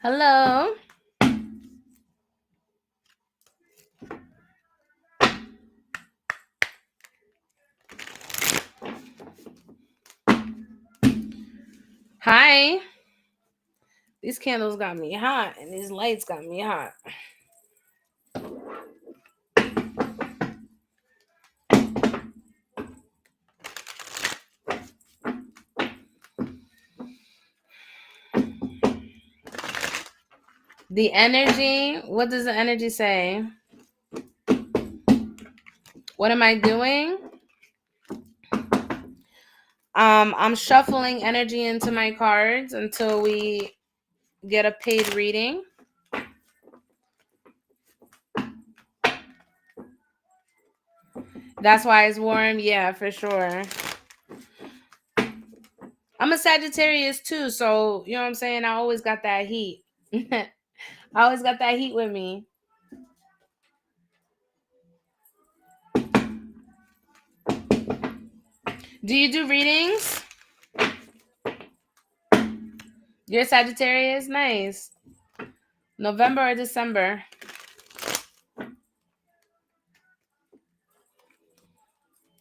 Hello. Hi. These candles got me hot and these lights got me hot. The energy, what does the energy say? What am I doing? I'm shuffling energy into my cards until we get a paid reading. That's why it's warm. Yeah, for sure. I'm a Sagittarius too, so you know what I'm saying? I always got that heat. I always got that heat with me. Do you do readings? You're Sagittarius? Nice. November or December?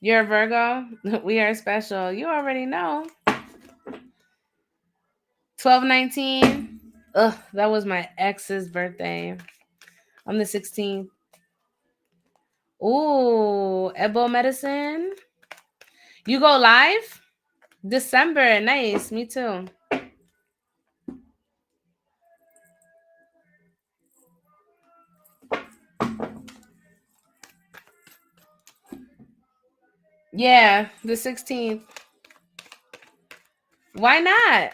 You're a Virgo? We are special. You already know. 12/19. Ugh, that was my ex's birthday. I'm the 16th. Ooh, Ebo medicine. You go live? December. Nice. Me too. Yeah, the 16th. Why not?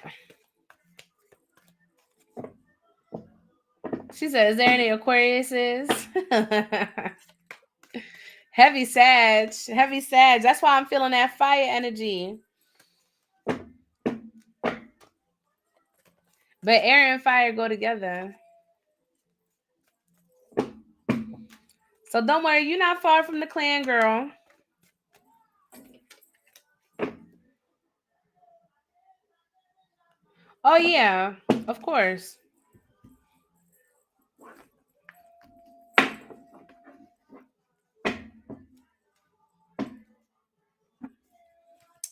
She said, is there any Aquariuses? Heavy Sag. Heavy Sag. That's why I'm feeling that fire energy. But air and fire go together. So don't worry, you're not far from the clan, girl. Oh, yeah. Of course.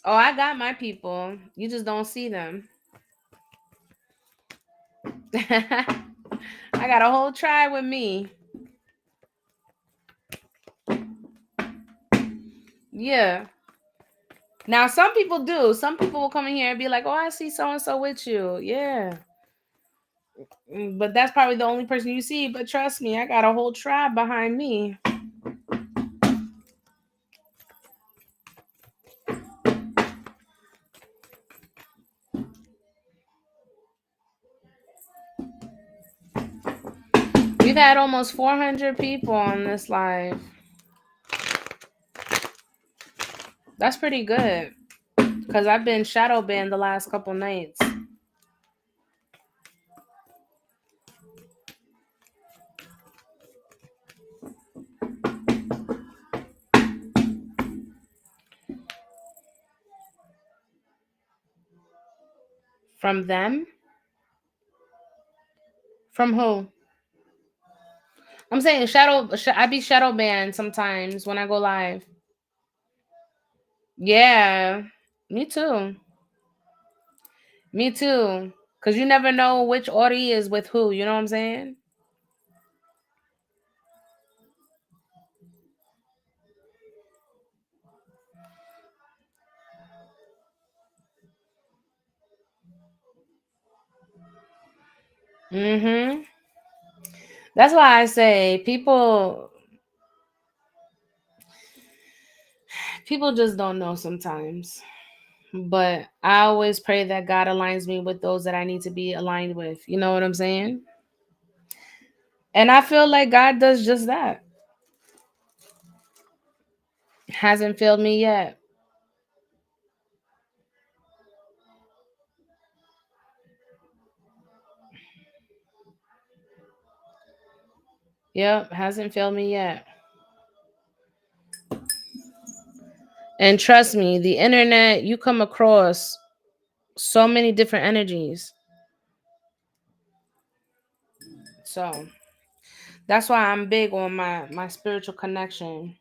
Oh, I got my people. You just don't see them. I got a whole tribe with me. Yeah. Now, some people do. Some people will come in here and be like, oh, I see so and so with you. Yeah. But that's probably the only person you see. But trust me, I got a whole tribe behind me. We've had almost 400 people on this live. That's pretty good. Because I've been shadow banned the last couple nights. From them? From who? I'm saying I be shadow banned sometimes when I go live. Yeah. Me too. Me too. Because you never know which order is with who. You know what I'm saying? Mm-hmm. That's why I say people just don't know sometimes. But I always pray that God aligns me with those that I need to be aligned with. You know what I'm saying? And I feel like God does just that. Hasn't failed me yet. Yep, hasn't failed me yet. And trust me, the internet, you come across so many different energies. So that's why I'm big on my spiritual connection.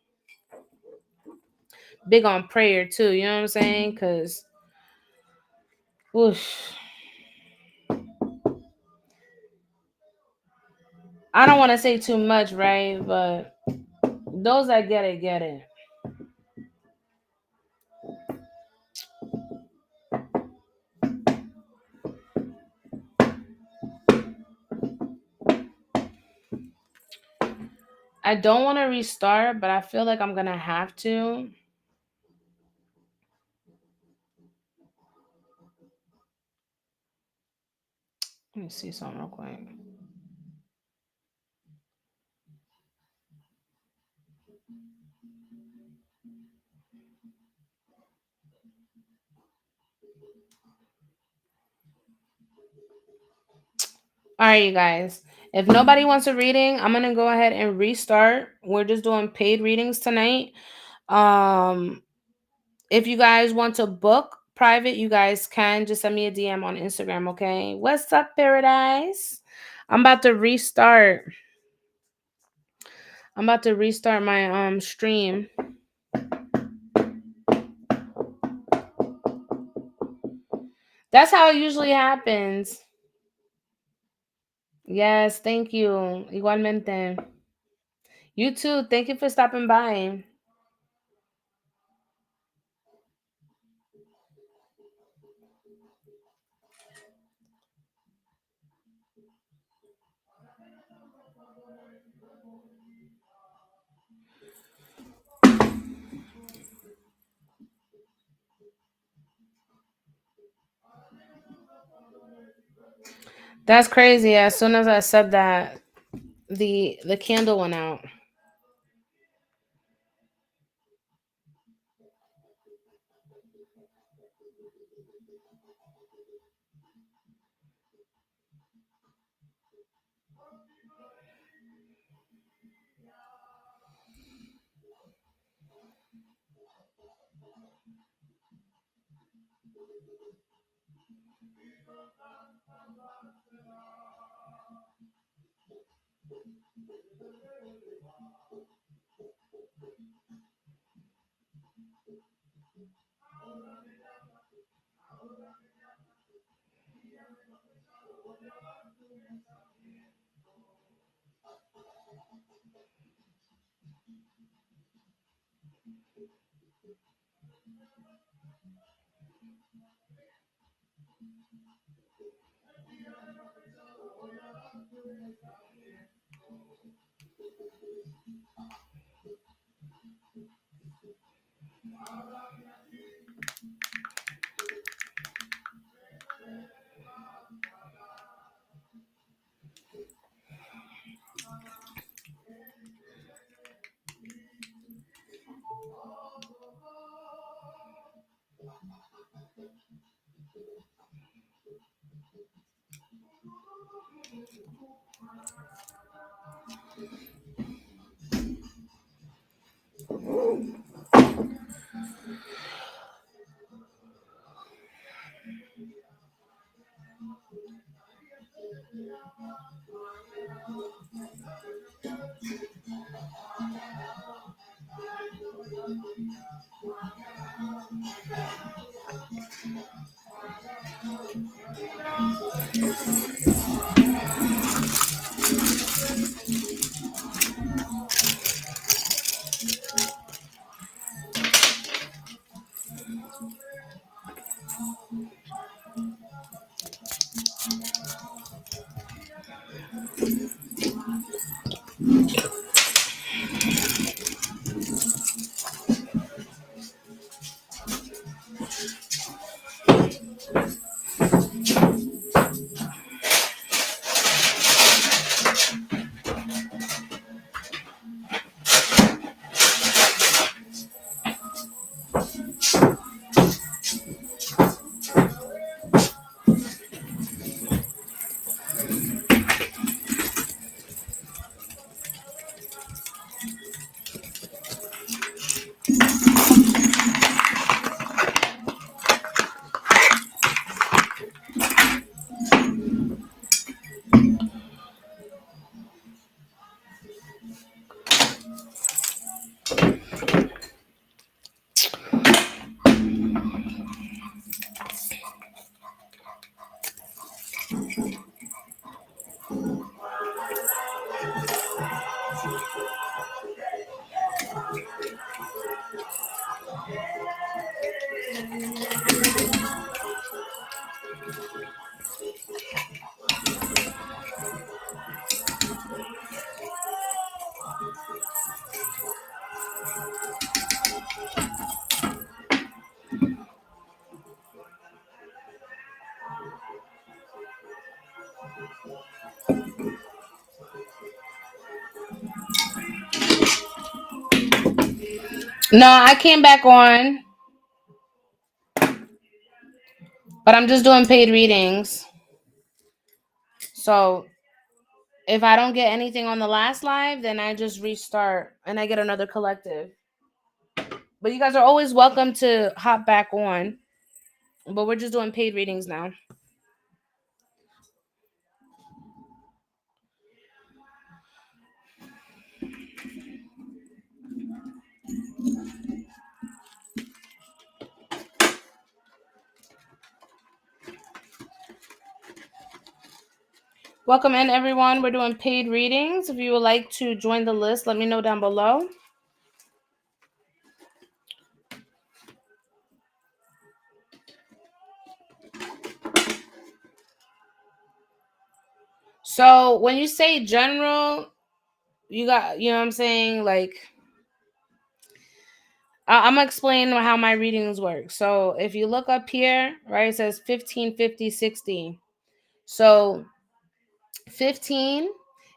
Big on prayer too, you know what I'm saying? Cause oof, I don't want to say too much, right? But those that get it, get it. I don't want to restart, but I feel like I'm gonna have to. Let me see something real quick. All right, you guys. If nobody wants a reading, I'm gonna go ahead and restart. We're just doing paid readings tonight. Um, if you guys want to book private, you guys can just send me a DM on Instagram, okay? What's up, Paradise? I'm about to restart. I'm about to restart my stream. That's how it usually happens. Yes, thank you. Igualmente. You too. Thank you for stopping by. That's crazy. As soon as I said that, the candle went out. No, I came back on, but I'm just doing paid readings. So if I don't get anything on the last live, then I just restart and I get another collective. But you guys are always welcome to hop back on. But we're just doing paid readings now. Welcome in, everyone. We're doing paid readings. If you would like to join the list, let me know down below. So when you say general, you got, you know what I'm saying? Like, I'm going to explain how my readings work. So if you look up here, right, it says 15, 50, 60. So 15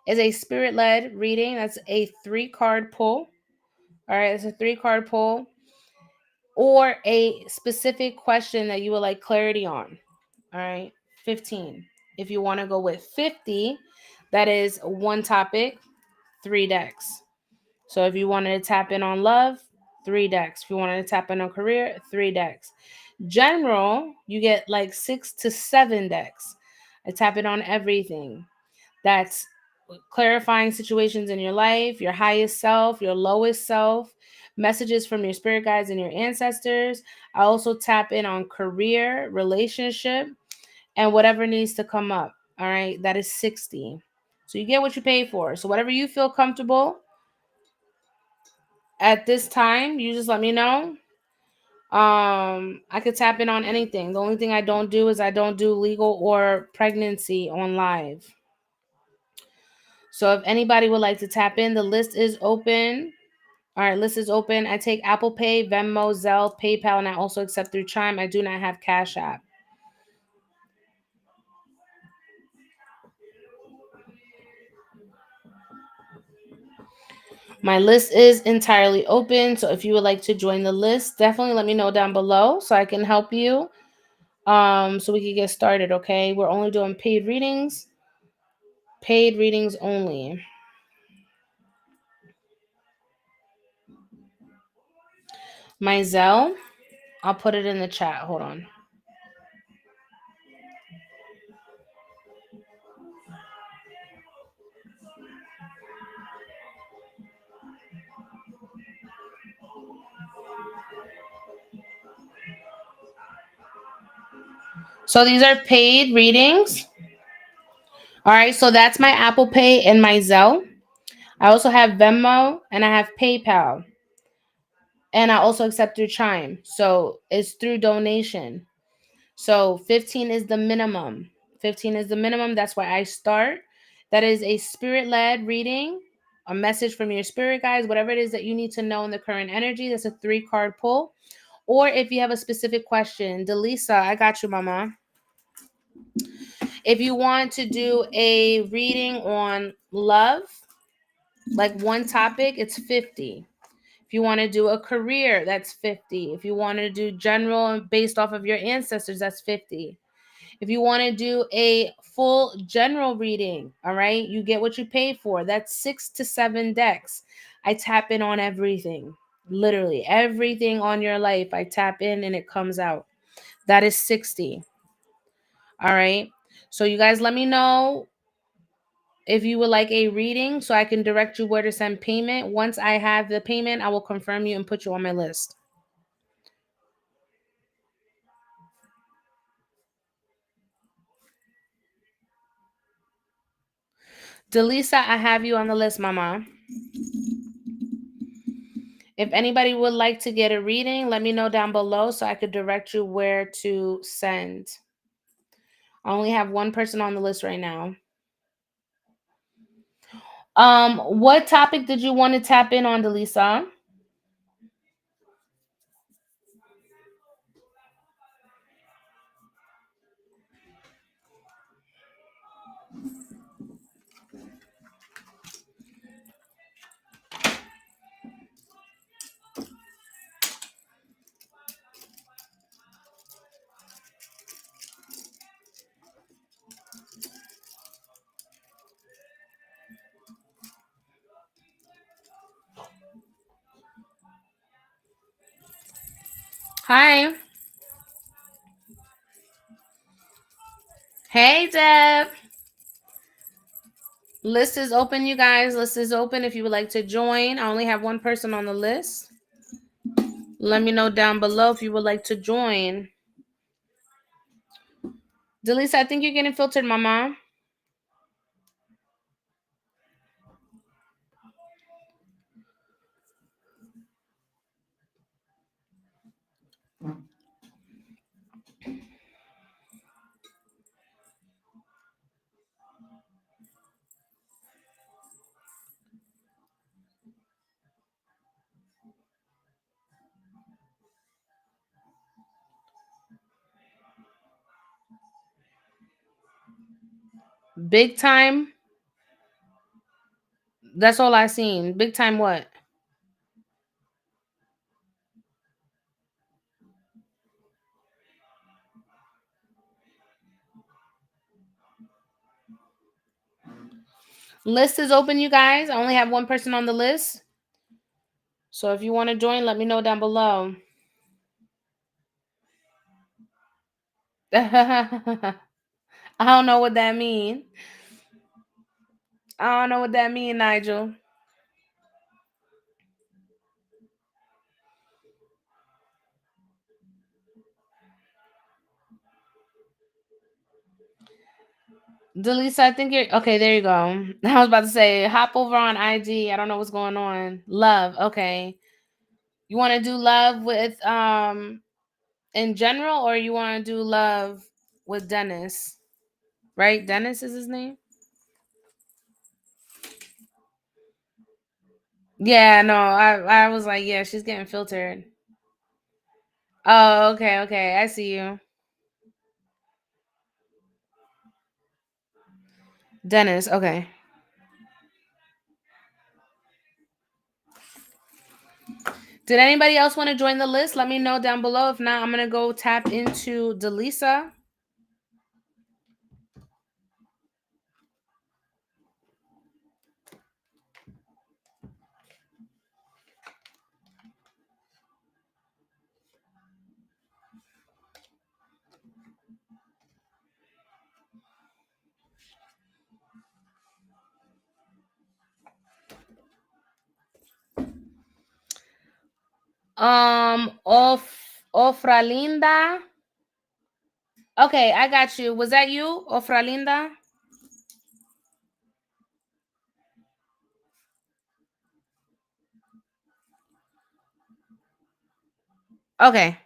is a spirit-led reading. That's a 3-card pull. All right, it's a 3-card pull or a specific question that you would like clarity on. All right, 15. If you want to go with 50, that is one topic, 3 decks. So if you wanted to tap in on love, 3 decks. If you wanted to tap in on career, 3 decks. General, you get like 6 to 7 decks. I tap in on everything. That's clarifying situations in your life, your highest self, your lowest self, messages from your spirit guides and your ancestors. I also tap in on career, relationship, and whatever needs to come up. All right, that is 60. So you get what you pay for. So whatever you feel comfortable at this time, you just let me know. I could tap in on anything. The only thing I don't do is I don't do legal or pregnancy on live. So if anybody would like to tap in, the list is open. All right, list is open. I take Apple Pay, Venmo, Zelle, PayPal, and I also accept through Chime. I do not have Cash App. My list is entirely open. So if you would like to join the list, definitely let me know down below so I can help you. So we can get started, okay? We're only doing paid readings. Paid readings only. My Zelle, I'll put it in the chat. Hold on. So these are paid readings. All right, so that's my Apple Pay and my Zelle. I also have Venmo and I have PayPal. And I also accept through Chime. So it's through donation. So 15 is the minimum. 15 is the minimum. That's why I start. That is a spirit-led reading, a message from your spirit guides, whatever it is that you need to know in the current energy. That's a 3-card pull. Or if you have a specific question, Delisa, I got you, mama. If you want to do a reading on love, like one topic, it's 50. If you want to do a career, that's 50. If you want to do general based off of your ancestors, that's 50. If you want to do a full general reading, all right, you get what you pay for. That's 6 to 7 decks. I tap in on everything. Literally everything on your life. I tap in and it comes out. That is 60. All right. So you guys let me know if you would like a reading so I can direct you where to send payment. Once I have the payment, I will confirm you and put you on my list. Delisa, I have you on the list, mama. If anybody would like to get a reading, let me know down below so I could direct you where to send. I only have one person on the list right now. What topic did you want to tap in on, Delisa? Hi. Hey, Deb. List is open, you guys. List is open if you would like to join. I only have one person on the list. Let me know down below if you would like to join. Delisa, I think you're getting filtered, mama. Big time. That's all I seen. Big time what? List is open, you guys. I only have one person on the list. So if you want to join, let me know down below. I don't know what that mean. I don't know what that mean, Nigel. Delisa, I think you're okay. There you go. I was about to say, hop over on IG. I don't know what's going on. Love. Okay. You want to do love with in general, or you want to do love with Dennis? Right? Dennis is his name? Yeah, no, I was like, yeah, she's getting filtered. Oh, okay, okay. I see you. Dennis, okay. Did anybody else want to join the list? Let me know down below. If not, I'm gonna go tap into Delisa. Ofralinda. Okay, I got you. Was that you, Ofralinda? Okay.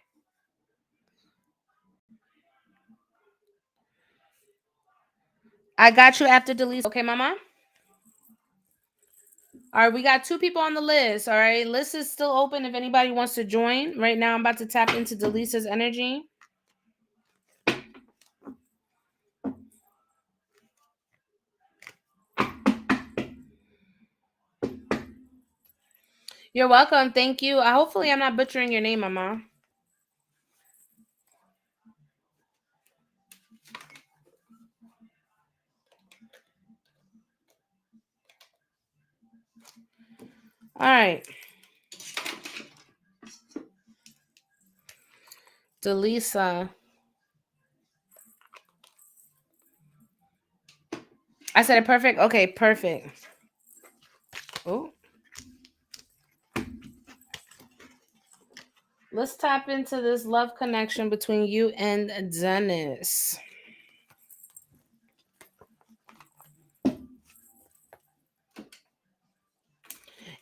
I got you after Delisa. Okay, mama? All right, we got 2 people on the list. All right, list is still open if anybody wants to join. Right now, I'm about to tap into Delisa's energy. You're welcome. Thank you. Hopefully, I'm not butchering your name, mama. All right. Delisa. I said it perfect? Okay, perfect. Oh. Let's tap into this love connection between you and Dennis.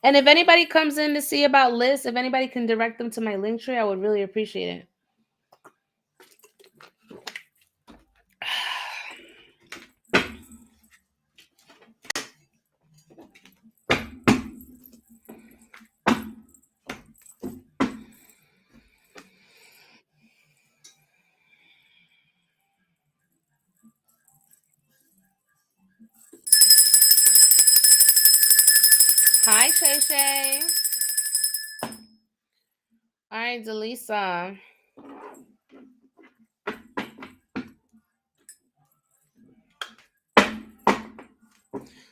And if anybody comes in to see about lists, if anybody can direct them to my Linktree, I would really appreciate it. Hi, Shay Shay. All right, Delisa.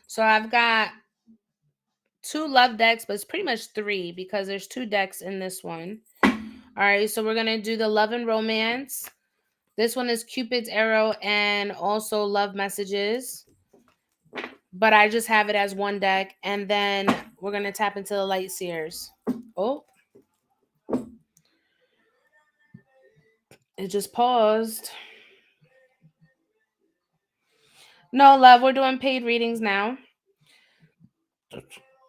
So I've got 2 love decks, but it's pretty much 3 because there's 2 decks in this one. All right, so we're going to do the love and romance. This one is Cupid's arrow and also love messages. But I just have it as one deck. And then we're going to tap into the light seers. Oh, it just paused. No, love, we're doing paid readings now.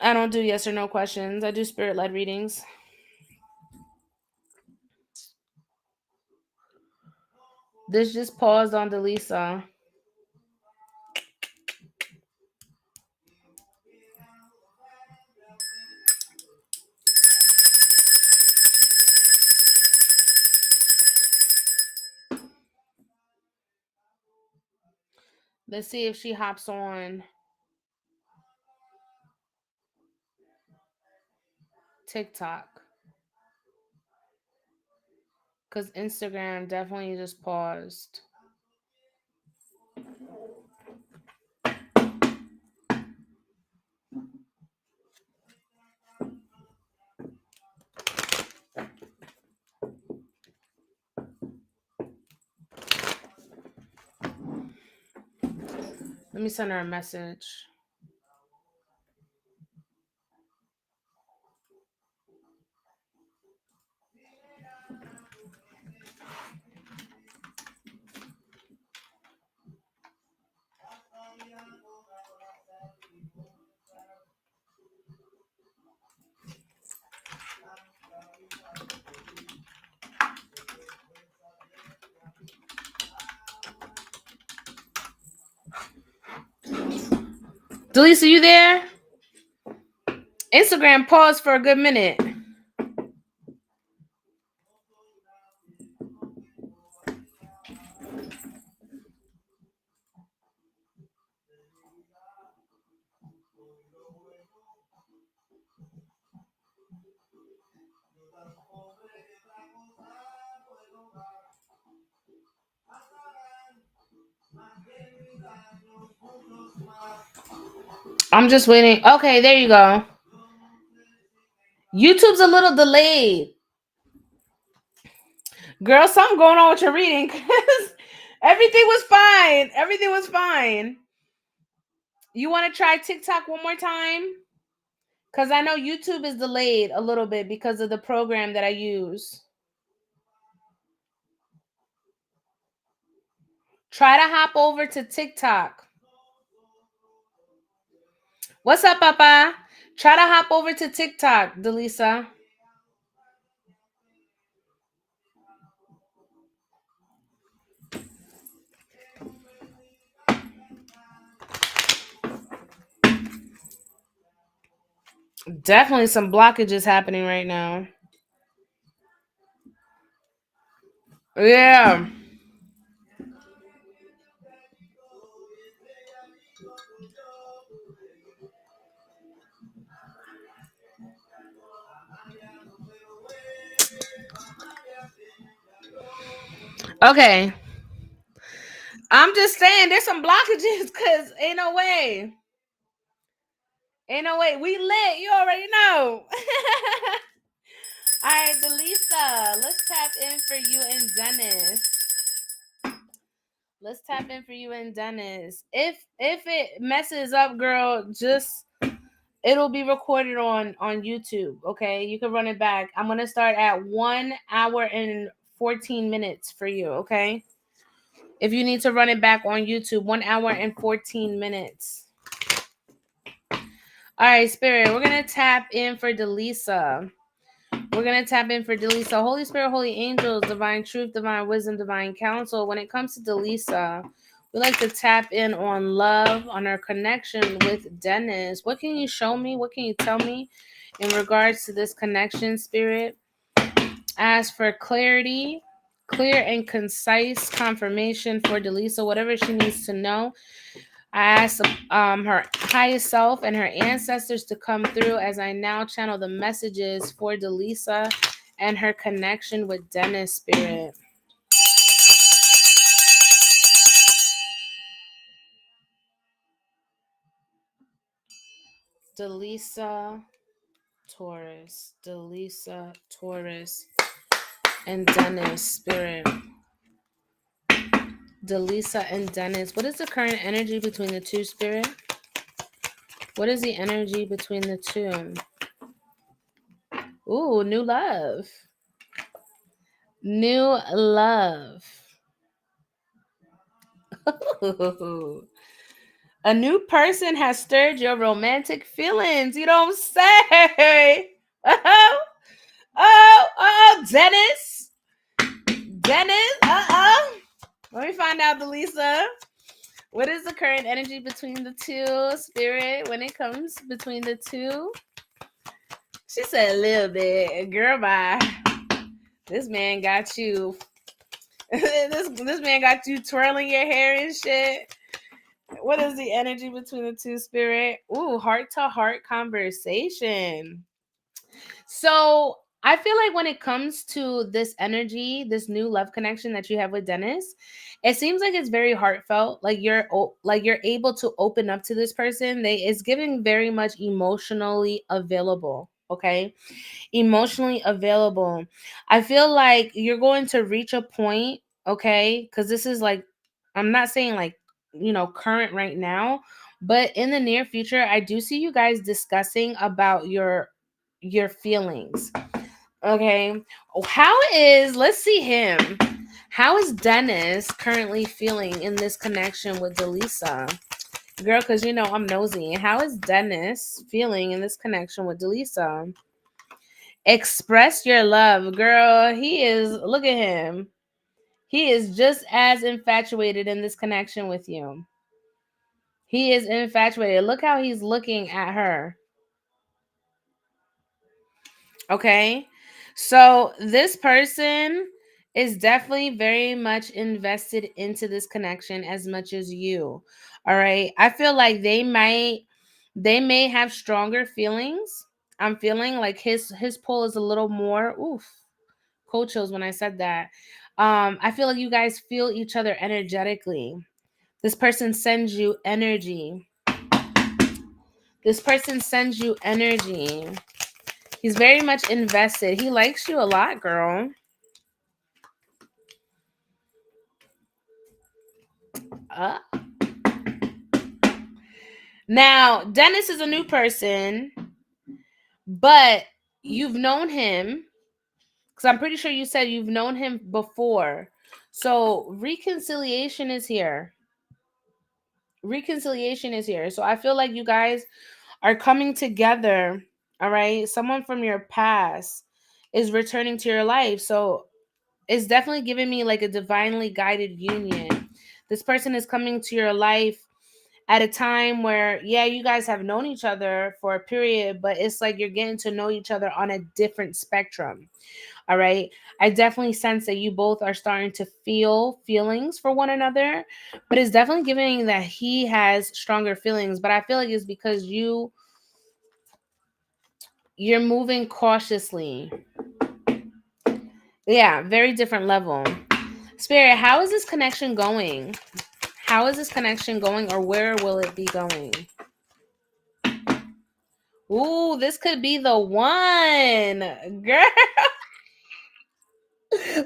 I don't do yes or no questions. I do spirit-led readings. This just paused on Delisa. Let's see if she hops on TikTok. Because Instagram definitely just paused. Let me send her a message. Delisa, you there? Instagram paused for a good minute. I'm just waiting. Okay, there you go. YouTube's a little delayed. Girl, something going on with your reading. Everything was fine. Everything was fine. You want to try TikTok one more time? Because I know YouTube is delayed a little bit because of the program that I use. Try to hop over to TikTok. What's up, Papa? Try to hop over to TikTok, Delisa. Definitely some blockages happening right now. Yeah. Okay. I'm just saying there's some blockages because ain't no way. Ain't no way. We lit. You already know. All right, Delisa. Let's tap in for you and Dennis. Let's tap in for you and Dennis. If it messes up, girl, just it'll be recorded on YouTube. Okay, you can run it back. I'm gonna start at 1 hour and 14 minutes for you. Okay, if you need to run it back on YouTube, 1 hour and 14 minutes. All right, Spirit, we're going to tap in for Delisa. We're going to tap in for Delisa. Holy Spirit, Holy Angels, Divine Truth, Divine Wisdom, Divine Counsel. When it comes to Delisa, we like to tap in on love, on our connection with Dennis. What can you show me? What can you tell me in regards to this connection, Spirit? Ask for clarity, clear and concise confirmation for Delisa, whatever she needs to know. I ask her highest self and her ancestors to come through as I now channel the messages for Delisa and her connection with Dennis, Spirit. Delisa, Taurus, Delisa, Taurus, and Dennis, Spirit. Delisa and Dennis. What is the current energy between the two, Spirit? What is the energy between the two? Ooh, new love. New love. A new person has stirred your romantic feelings. You don't say. Dennis. Let me find out, Delisa. What is the current energy between the two, Spirit, when it comes between the two? She said a little bit. Girl, bye. This man got you. this man got you twirling your hair and shit. What is the energy between the two, spirit? Ooh, heart to heart conversation. So I feel like when it comes to this energy, this new love connection that you have with Dennis, it seems like it's very heartfelt. Like you're able to open up to this person. It's giving very much emotionally available. Okay, emotionally available. I feel like you're going to reach a point. Okay, because this is like, I'm not saying like, current right now, but in the near future, I do see you guys discussing about your feelings. Okay. Let's see him. How is Dennis currently feeling in this connection with Delisa? Girl, because I'm nosy. How is Dennis feeling in this connection with Delisa? Express your love. Girl, look at him. He is just as infatuated in this connection with you. He is infatuated. Look how he's looking at her. Okay. So this person is definitely very much invested into this connection as much as you. All right. I feel like they may have stronger feelings. I'm feeling like his pull is a little more cold chills when I said that. I feel like you guys feel each other energetically. This person sends you energy. This person sends you energy. He's very much invested. He likes you a lot, girl. Uh, Now, Dennis is a new person, but you've known him because I'm pretty sure you said you've known him before. So, reconciliation is here. Reconciliation is here. So, I feel like you guys are coming together. All right. Someone from your past is returning to your life. So, it's definitely giving me like a divinely guided union. This person is coming to your life at a time where, yeah, you guys have known each other for a period, but it's like you're getting to know each other on a different spectrum. All right. I definitely sense that you both are starting to feel feelings for one another, but it's definitely giving that he has stronger feelings. But I feel like it's because you're moving cautiously. Yeah, very different level. Spirit, how is this connection going? How is this connection going, or where will it be going? Ooh, this could be the one. Girl.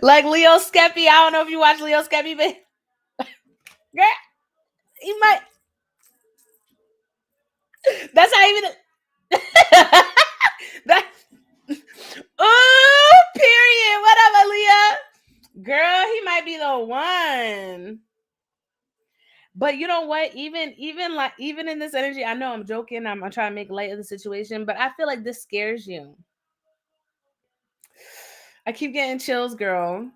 Like Leo Skeppy. I don't know if you watch Leo Skeppy, but girl, he might. That's not even. That. Ooh, period. Whatever, Leah. Girl, he might be the one. But you know what? Even in this energy, I know I'm joking. I'm trying to make light of the situation, but I feel like this scares you. I keep getting chills, girl.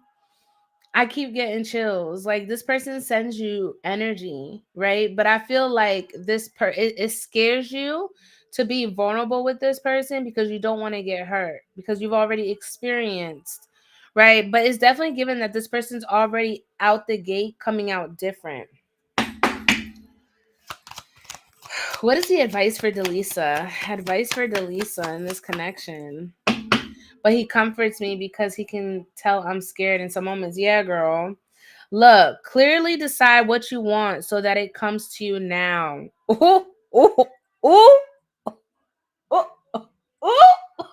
I keep getting chills. Like this person sends you energy, right? But I feel like it scares you to be vulnerable with this person because you don't want to get hurt because you've already experienced, right? But it's definitely given that this person's already out the gate coming out different. What is the advice for Delisa? Advice for Delisa in this connection. But he comforts me because he can tell I'm scared in some moments. Yeah, girl. Look, clearly decide what you want so that it comes to you now. Ooh, ooh, ooh, ooh, ooh.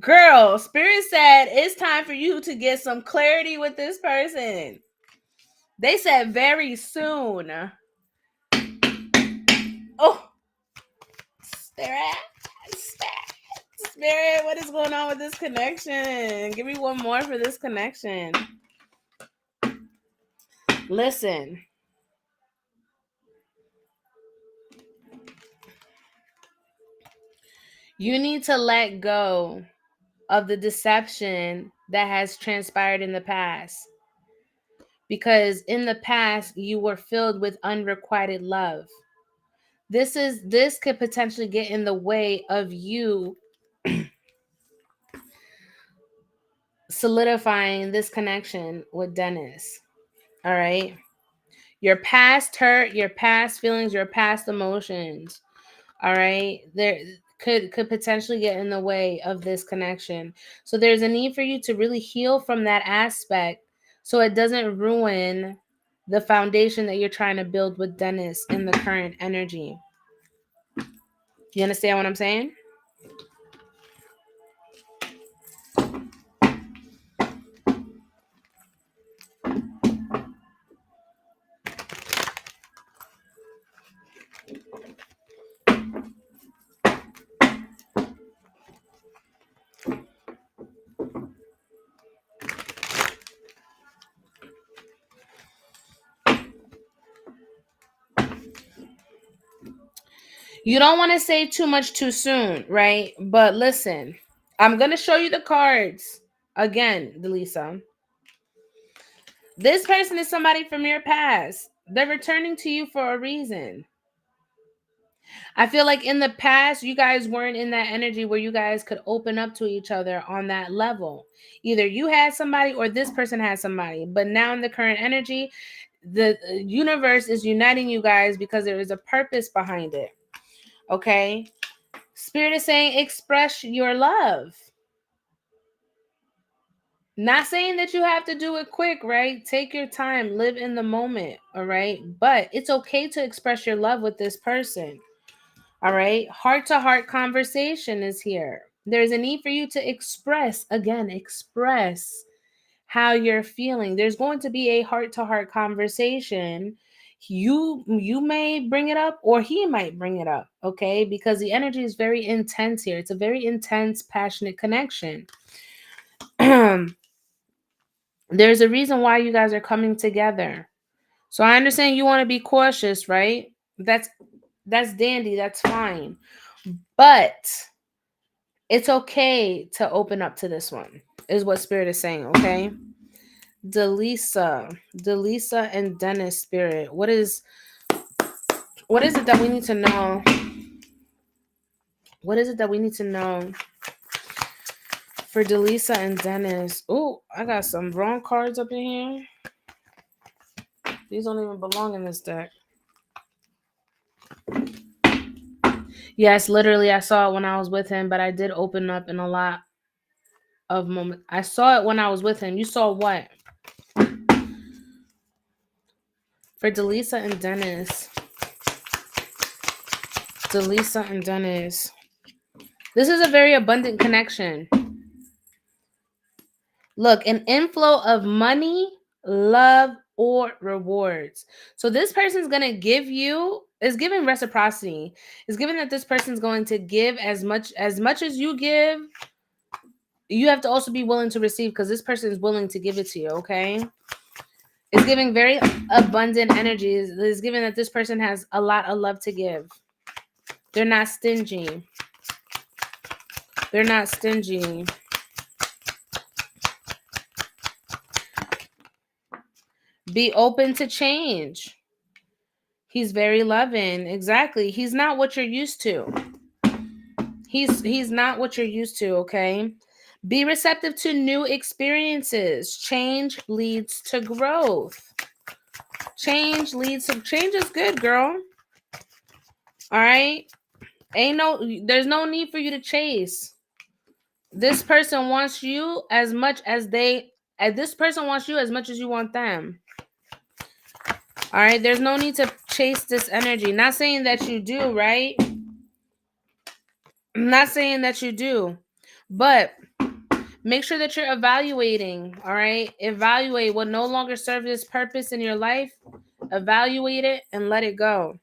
Girl, Spirit said it's time for you to get some clarity with this person. They said very soon. Oh, Spirit, Spirit, what is going on with this connection? Give me one more for this connection. Listen. You need to let go of the deception that has transpired in the past. Because in the past, you were filled with unrequited love. This could potentially get in the way of you solidifying this connection with Dennis. All right. Your past hurt, your past feelings, your past emotions. All right. There could potentially get in the way of this connection. So there's a need for you to really heal from that aspect so it doesn't ruin the foundation that you're trying to build with Dennis in the current energy. You understand what I'm saying? You don't want to say too much too soon, right? But listen, I'm going to show you the cards again, Delisa. This person is somebody from your past. They're returning to you for a reason. I feel like in the past, you guys weren't in that energy where you guys could open up to each other on that level. Either you had somebody or this person had somebody. But now in the current energy, the universe is uniting you guys because there is a purpose behind it. Okay? Spirit is saying express your love. Not saying that you have to do it quick, right? Take your time, live in the moment, all right? But it's okay to express your love with this person. All right. Heart to heart conversation is here. There's a need for you to express, again, express how you're feeling. There's going to be a heart to heart conversation. You may bring it up or he might bring it up, okay? Because the energy is very intense here. It's a very intense, passionate connection. There's a reason why you guys are coming together. So I understand you want to be cautious, right? That's dandy, that's fine. But it's okay to open up to this one, is what Spirit is saying, okay? Delisa and Dennis, Spirit. What is it that we need to know? What is it that we need to know for Delisa and Dennis? Oh, I got some wrong cards up in here. These don't even belong in this deck. Yes, literally, I saw it when I was with him, but I did open up in a lot of moments. I saw it when I was with him. You saw what? For Delisa and Dennis. Delisa and Dennis. This is a very abundant connection. Look, an inflow of money, love, or rewards. So this person's going to give you, is giving reciprocity. Is giving that this person's going to give as much as you give. You have to also be willing to receive because this person is willing to give it to you, okay? It's giving very abundant energy. It's giving that this person has a lot of love to give. They're not stingy. They're not stingy. Be open to change. He's very loving. Exactly. He's not what you're used to. He's not what you're used to, okay? Be receptive to new experiences. Change leads to growth. Change is good, girl. All right? There's no need for you to chase. This person wants you as much as this person wants you as much as you want them. All right, there's no need to chase this energy. Not saying that you do, right? I'm not saying that you do, but make sure that you're evaluating, all right? Evaluate what no longer serves its purpose in your life. Evaluate it and let it go.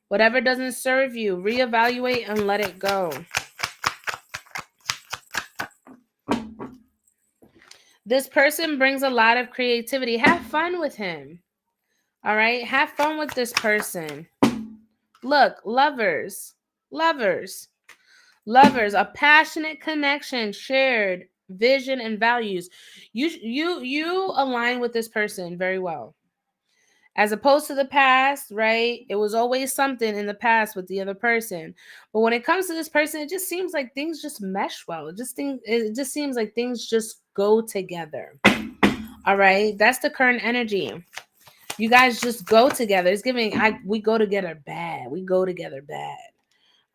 Whatever doesn't serve you, reevaluate and let it go. This person brings a lot of creativity. Have fun with him. All right? Have fun with this person. Look, lovers, a passionate connection, shared vision and values. You align with this person very well. As opposed to the past, right? It was always something in the past with the other person. But when it comes to this person, it just seems like things just mesh well. It just seems like things just go together. All right? That's the current energy. You guys just go together. It's giving, we go together bad. We go together bad.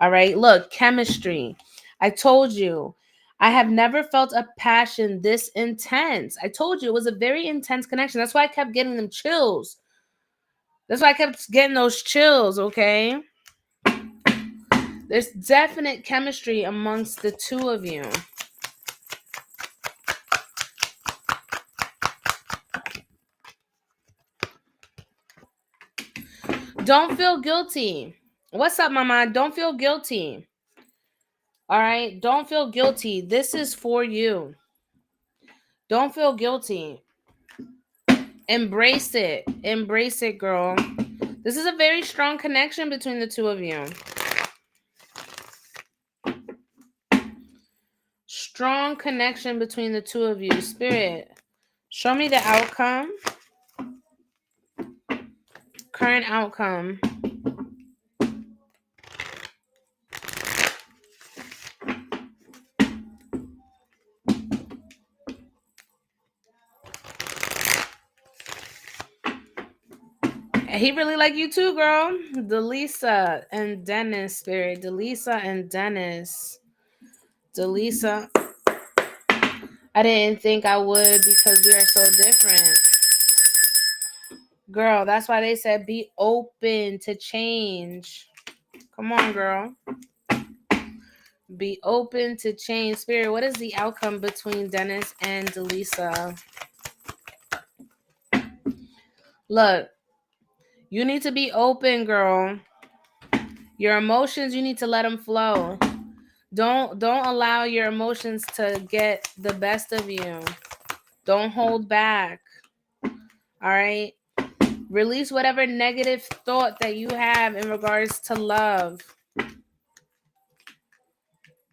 All right. Look, chemistry. I told you. I have never felt a passion this intense. I told you it was a very intense connection. That's why I kept getting them chills. That's why I kept getting those chills, okay? There's definite chemistry amongst the two of you. Don't feel guilty. What's up, mama? Don't feel guilty. All right? Don't feel guilty. This is for you. Don't feel guilty. Embrace it. Embrace it, girl. This is a very strong connection between the two of you. Strong connection between the two of you. Spirit, show me the outcome. Current outcome. He really like you too, girl. Delisa and Dennis, Spirit. Delisa and Dennis. Delisa. I didn't think I would because we are so different. Girl, that's why they said be open to change. Come on, girl. Be open to change. Spirit, what is the outcome between Dennis and Delisa? Look, you need to be open, girl. Your emotions, you need to let them flow. Don't allow your emotions to get the best of you. Don't hold back. All right? Release whatever negative thought that you have in regards to love.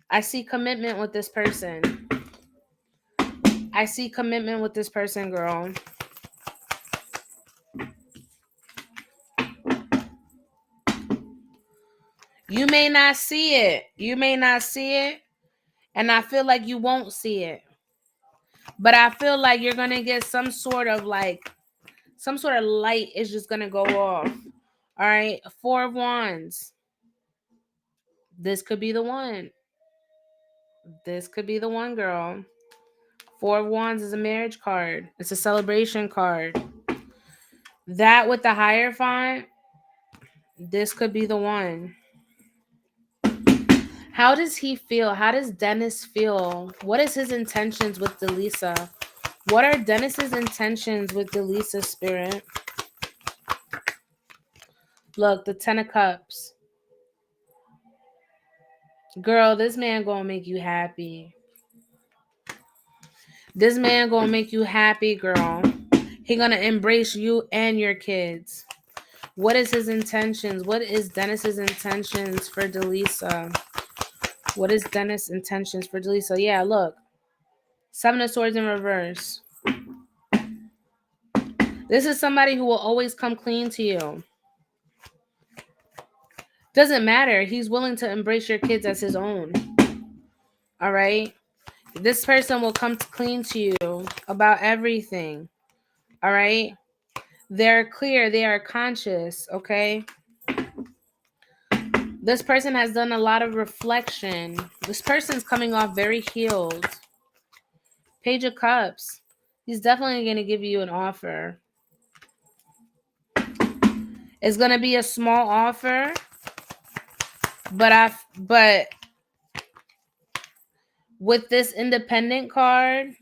I see commitment with this person. I see commitment with this person, girl. You may not see it. You may not see it. And I feel like you won't see it. But I feel like you're going to get some sort of light is just going to go off. All right. 4 of Wands. This could be the one. This could be the one, girl. 4 of Wands is a marriage card. It's a celebration card. That with the Hierophant, this could be the one. How does he feel? How does Dennis feel? What is his intentions with Delisa? What are Dennis's intentions with Delisa, Spirit? Look, the 10 of Cups. Girl, this man gonna make you happy. This man gonna make you happy, girl. He gonna embrace you and your kids. What is his intentions? What is Dennis's intentions for Delisa? What is Dennis' intentions for Delisa? Yeah, look. 7 of Swords in reverse. This is somebody who will always come clean to you. Doesn't matter. He's willing to embrace your kids as his own. All right? This person will come clean to you about everything. All right? They're clear. They are conscious. Okay? This person has done a lot of reflection. This person's coming off very healed. Page of Cups. He's definitely going to give you an offer. It's going to be a small offer. But with this Independent card,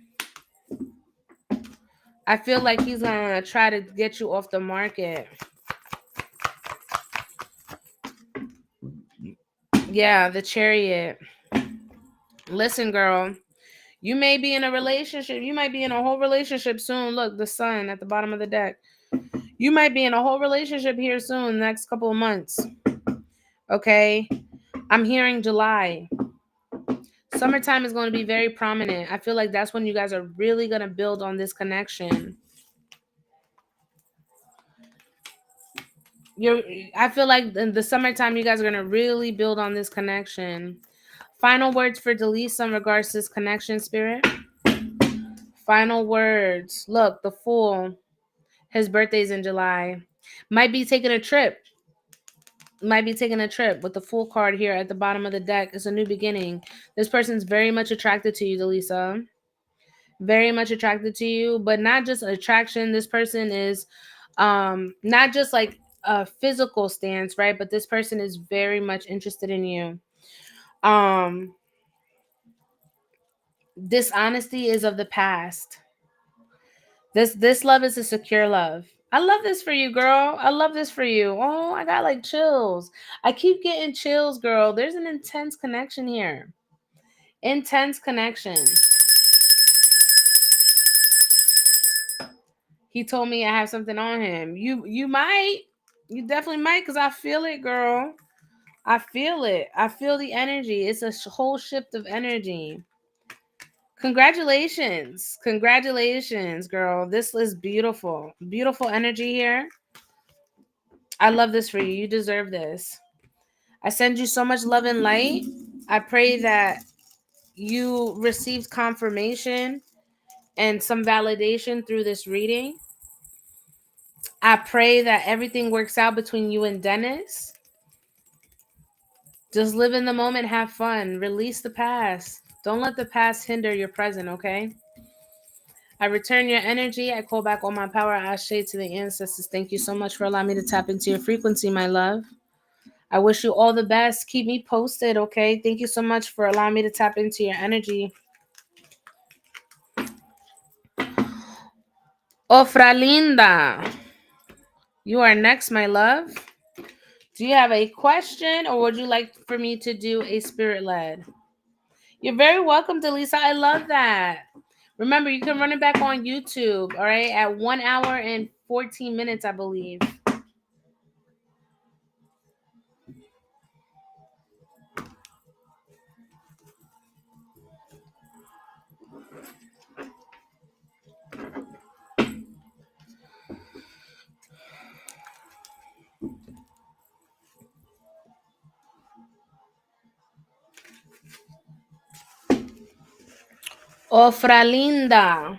I feel like he's going to try to get you off the market. Yeah, the Chariot. Listen, girl. You may be in a relationship. You might be in a whole relationship soon. Look, the Sun at the bottom of the deck. You might be in a whole relationship here soon, the next couple of months. Okay? I'm hearing July. Summertime is going to be very prominent. I feel like that's when you guys are really going to build on this connection. I feel like in the summertime, you guys are going to really build on this connection. Final words for Delisa in regards to this connection, Spirit. Final words. Look, the Fool. His birthday's in July. Might be taking a trip. Might be taking a trip with the full card here at the bottom of the deck. It's a new beginning. This person's very much attracted to you, Delisa. Very much attracted to you, but not just attraction. This person is not just like a physical stance, right? But this person is very much interested in you. Um Dishonesty is of the past. This love is a secure love. I love this for you, girl. I love this for you. Oh, I got like chills. I keep getting chills, girl. There's an intense connection here. Intense connection. He told me I have something on him. You might. You definitely might, because I feel it, girl. I feel it. I feel the energy. It's a whole shift of energy. Congratulations. Congratulations, girl. This is beautiful. Beautiful energy here. I love this for you. You deserve this. I send you so much love and light. I pray that you received confirmation and some validation through this reading. I pray that everything works out between you and Dennis. Just live in the moment, have fun, release the past. Don't let the past hinder your present, okay? I return your energy. I call back all my power. I shade to the ancestors. Thank you so much for allowing me to tap into your frequency, my love. I wish you all the best. Keep me posted, okay? Thank you so much for allowing me to tap into your energy. Ofra Linda, you are next, my love. Do you have a question, or would you like for me to do a spirit led? You're very welcome, Delisa. I love that. Remember, you can run it back on YouTube, all right, at 1 hour and 14 minutes, I believe. Ofra Linda.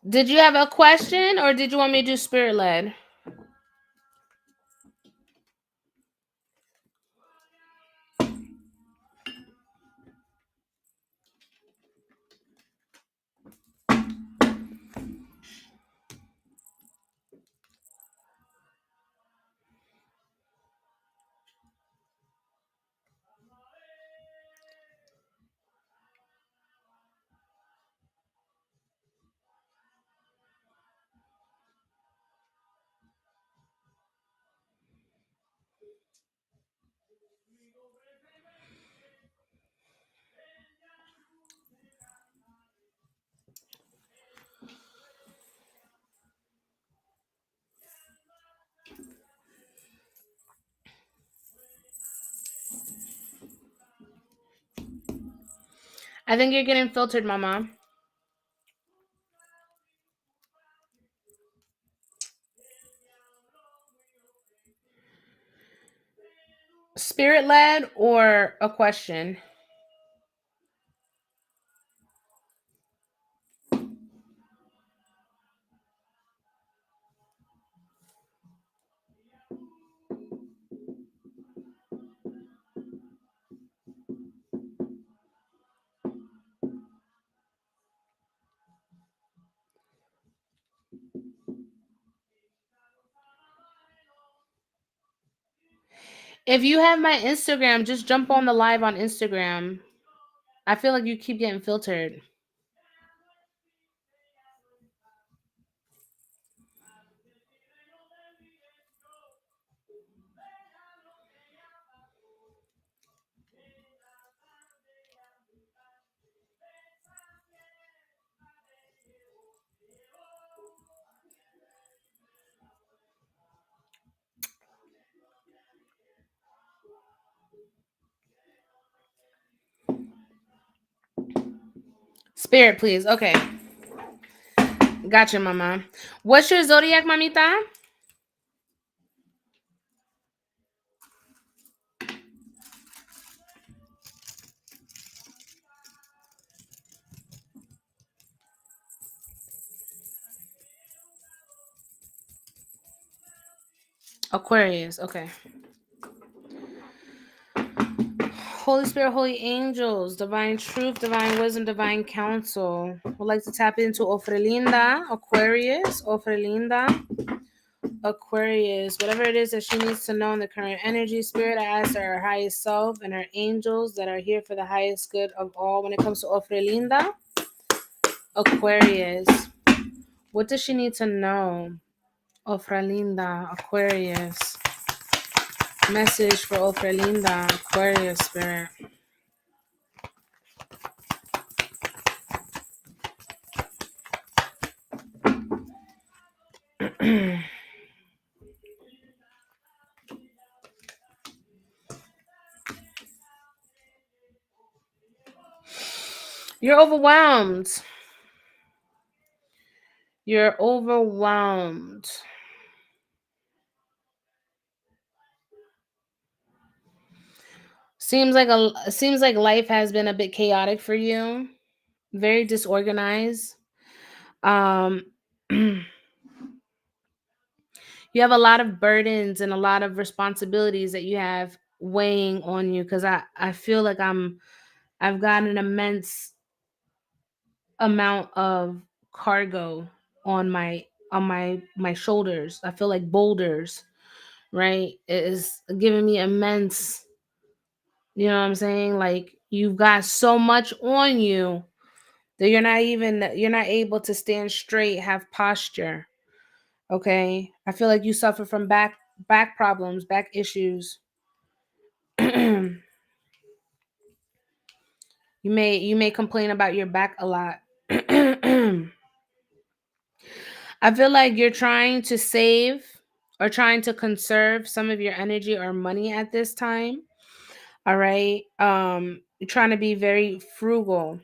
Did you have a question, or did you want me to do spirit led? I think you're getting filtered, Mama. Spirit led or a question? If you have my Instagram, just jump on the live on Instagram. I feel like you keep getting filtered. Spirit, please. Okay. Gotcha, mama. What's your zodiac, mamita? Aquarius. Okay. Holy Spirit, holy angels, divine truth, divine wisdom, divine counsel. Would like to tap into Ofrelinda, Aquarius, Ofrelinda, Aquarius. Whatever it is that she needs to know in the current energy, spirit, I ask her highest self and her angels that are here for the highest good of all. When it comes to Ofrelinda, Aquarius, what does she need to know? Ofrelinda, Aquarius. Message for Ofrelinda, Aquarius spirit. You're overwhelmed. You're overwhelmed. Seems like life has been a bit chaotic for you. Very disorganized. Um you have a lot of burdens and a lot of responsibilities that you have weighing on you cuz I feel like I've got an immense amount of cargo on my shoulders. I feel like boulders, right? It is giving me immense, you know what I'm saying? Like you've got so much on you that you're not able to stand straight, have posture. Okay? I feel like you suffer from back problems, back issues. you may complain about your back a lot. I feel like you're trying to save or trying to conserve some of your energy or money at this time. All right. You're trying to be very frugal.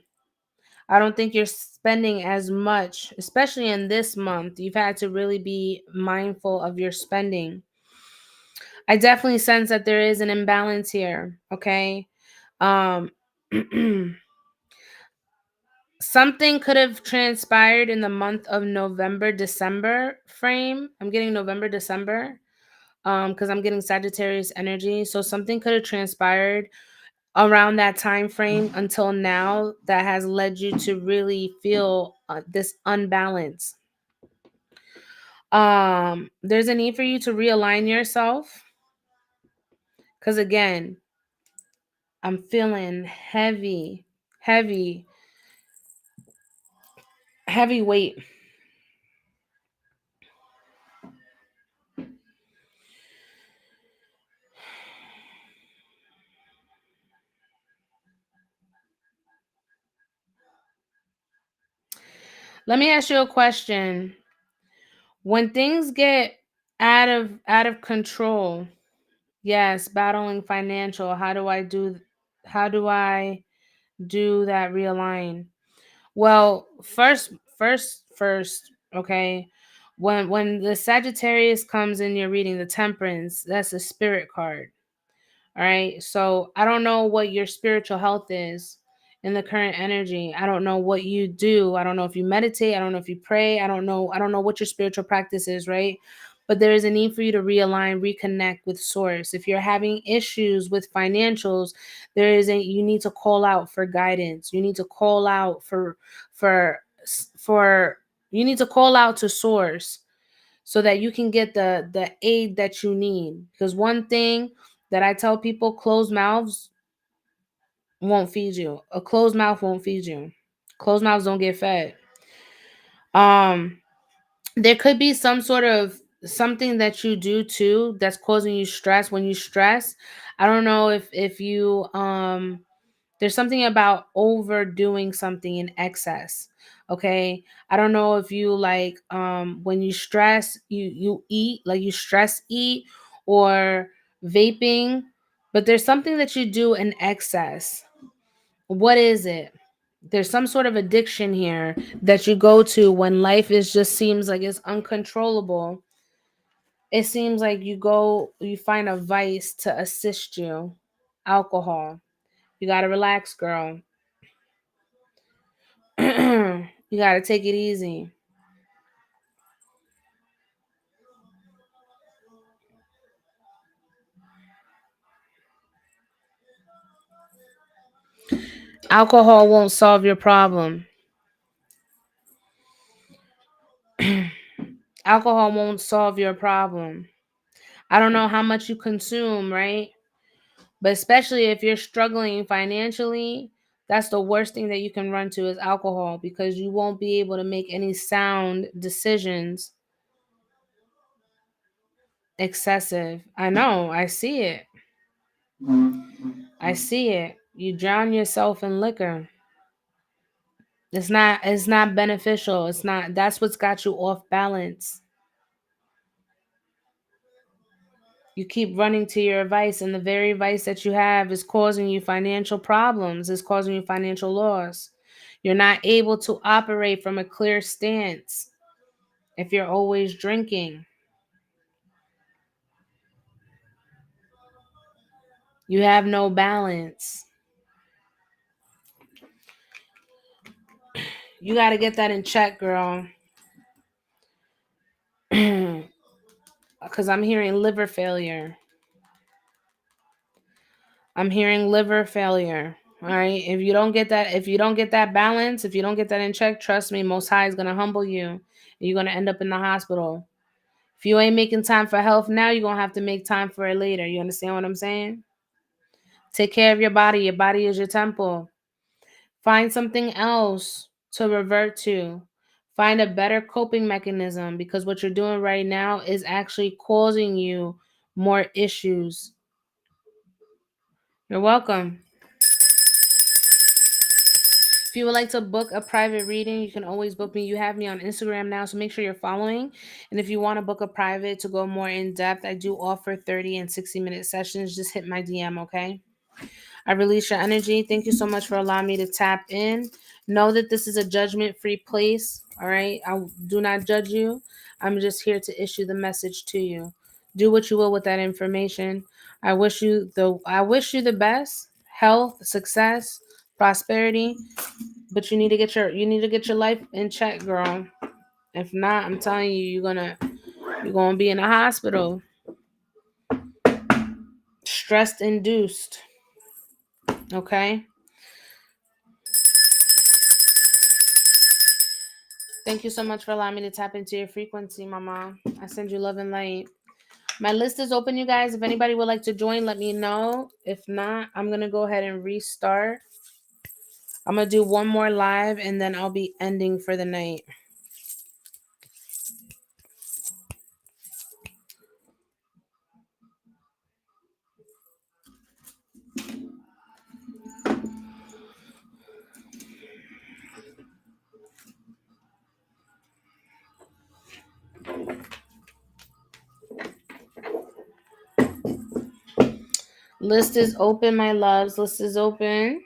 I don't think you're spending as much, especially in this month. You've had to really be mindful of your spending. I definitely sense that there is an imbalance here. Okay. Um, something could have transpired in the month of November, December frame. I'm getting November, December. Because I'm getting Sagittarius energy. So something could have transpired around that time frame until now that has led you to really feel this unbalance. There's a need for you to realign yourself because again, I'm feeling heavy, heavy weight. Let me ask you a question. When things get out of control, yes, battling financial, how do I do that realign? Well, first, okay. When the Sagittarius comes in your reading, the Temperance, that's a spirit card. All right. So I don't know what your spiritual health is in the current energy. I don't know what you do. I don't know if you meditate. I don't know if you pray. I don't know what your spiritual practice is, right? But there is a need for you to realign, reconnect with source. If you're having issues with financials, you need to call out for guidance. You need to call out for for you need to call out to source so that you can get the aid that you need. Because one thing that I tell people, closed mouths won't feed you. A closed mouth won't feed you. Closed mouths don't get fed. Um there could be some sort of something that you do too that's causing you stress. When you stress, I don't know if you there's something about overdoing something in excess. Okay. I don't know if you like when you stress, you eat, like you stress eat or vaping, but there's something that you do in excess. What is it? There's some sort of addiction here that you go to when life is just seems like it's uncontrollable. It seems like you find a vice to assist you. Alcohol. You gotta relax, girl. You gotta take it easy. Alcohol won't solve your problem. Alcohol won't solve your problem. I don't know how much you consume, right? But especially if you're struggling financially, that's the worst thing that you can run to is alcohol because you won't be able to make any sound decisions. Excessive. I know. I see it. I see it. You drown yourself in liquor. It's not beneficial. It's not That's what's got you off balance. You keep running to your vice, and the very vice that you have is causing you financial problems, is causing you financial loss. You're not able to operate from a clear stance if you're always drinking. You have no balance. You got to get that in check, girl. Because I'm hearing liver failure. I'm hearing liver failure. All right. If you don't get that balance, if you don't get that in check, trust me, Most High is gonna humble you. And you're gonna end up in the hospital. If you ain't making time for health now, you're gonna have to make time for it later. You understand what I'm saying? Take care of your body. Your body is your temple. Find something else to revert to. Find a better coping mechanism because what you're doing right now is actually causing you more issues. You're welcome. If you would like to book a private reading, you can always book me. You have me on Instagram now, so make sure you're following. And if you want to book a private to go more in depth, I do offer 30 and 60-minute sessions. Just hit my DM, okay? I release your energy. Thank you so much for allowing me to tap in. Know that this is a judgment free place, all right? I do not judge you. I'm just here to issue the message to you. Do what you will with that information. I wish you the best, health, success, prosperity. But you need to get your life in check, girl. If not, I'm telling you, you're gonna be in a hospital, stress induced. Okay. Thank you so much for allowing me to tap into your frequency, mama. I send you love and light. My list is open, you guys. If anybody would like to join, let me know. If not, I'm gonna go ahead and restart. I'm gonna do one more live and then I'll be ending for the night. List is open, my loves. List is open.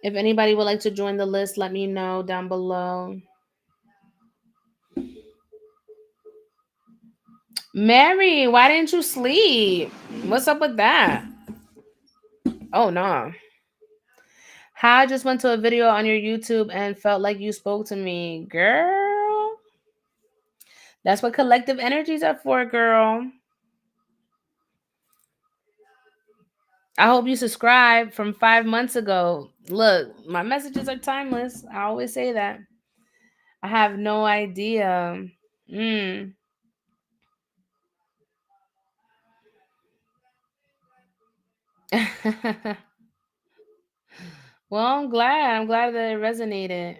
If anybody would like to join the list, let me know down below. Mary, why didn't you sleep? What's up with that? Oh no. How I just went to a video on your YouTube and felt like you spoke to me. Girl. That's what collective energies are for, girl. I hope you subscribed from 5 months ago. Look, my messages are timeless. I always say that. I have no idea. Mm. Well, I'm glad. I'm glad that it resonated.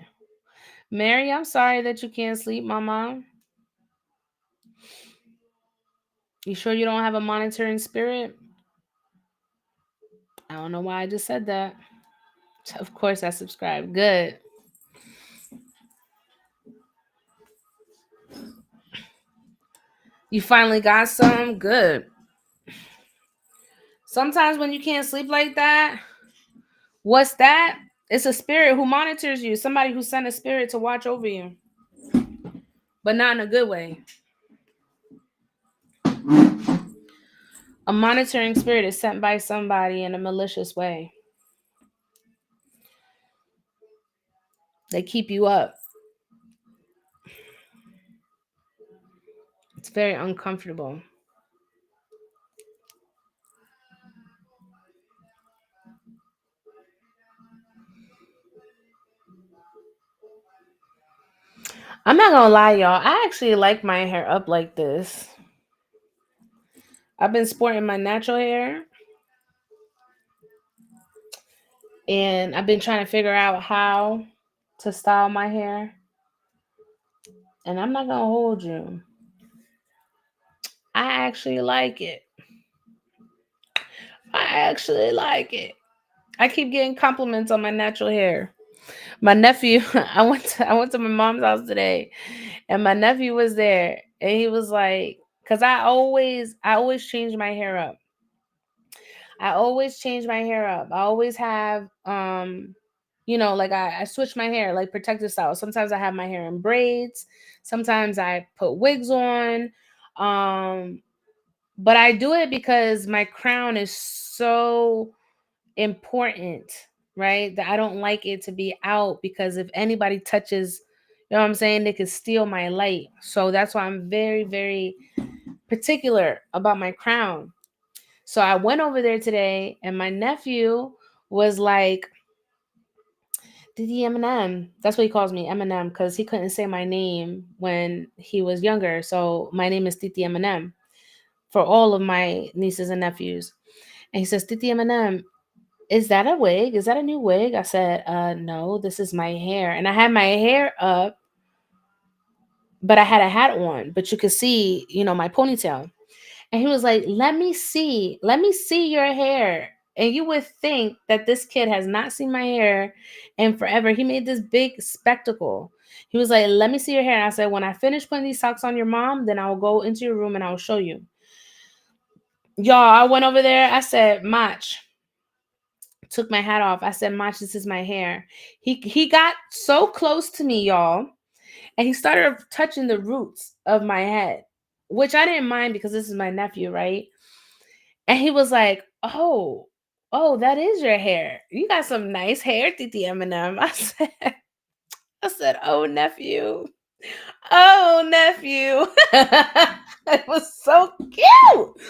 Mary, I'm sorry that you can't sleep, mama. You sure you don't have a monitoring spirit? I don't know why I just said that. Of course I subscribe. Good. You finally got some? Good. Sometimes when you can't sleep like that, What's that? It's a spirit who monitors you. Somebody who sent a spirit to watch over you, but not in a good way. A monitoring spirit is sent by somebody in a malicious way. They keep you up. It's very uncomfortable. I'm not gonna lie, y'all. I actually like my hair up like this. I've been sporting my natural hair, and I've been trying to figure out how to style my hair. And I'm not gonna hold you. I actually like it. I actually like it. I keep getting compliments on my natural hair. My nephew, I went to my mom's house today, and my nephew was there, and he was like, because I always change my hair up. I always change my hair up. I always have like I switch my hair like protective style. Sometimes I have my hair in braids. Sometimes I put wigs on. Um, but I do it because my crown is so important, right? That I don't like it to be out because if anybody touches, you know what I'm saying, they could steal my light. So that's why I'm very, very particular about my crown. So I went over there today and my nephew was like, Didi Eminem. That's what he calls me, Eminem, because he couldn't say my name when he was younger. So my name is Titi Eminem for all of my nieces and nephews. And he says, Titi Eminem, is that a wig? Is that a new wig? I said, no, this is my hair. And I had my hair up, but I had a hat on, but you could see, my ponytail. And he was like, let me see your hair. And you would think that this kid has not seen my hair in forever. He made this big spectacle. He was like, let me see your hair. And I said, when I finish putting these socks on your mom, then I'll go into your room and I'll show you. Y'all, I went over there. I said, Mach, took my hat off. I said, Mach, this is my hair. He got so close to me, y'all, and he started touching the roots of my head, which I didn't mind because this is my nephew, right? And he was like, oh, that is your hair. You got some nice hair, Titi Eminem. I said, oh nephew. Oh nephew. It was so cute.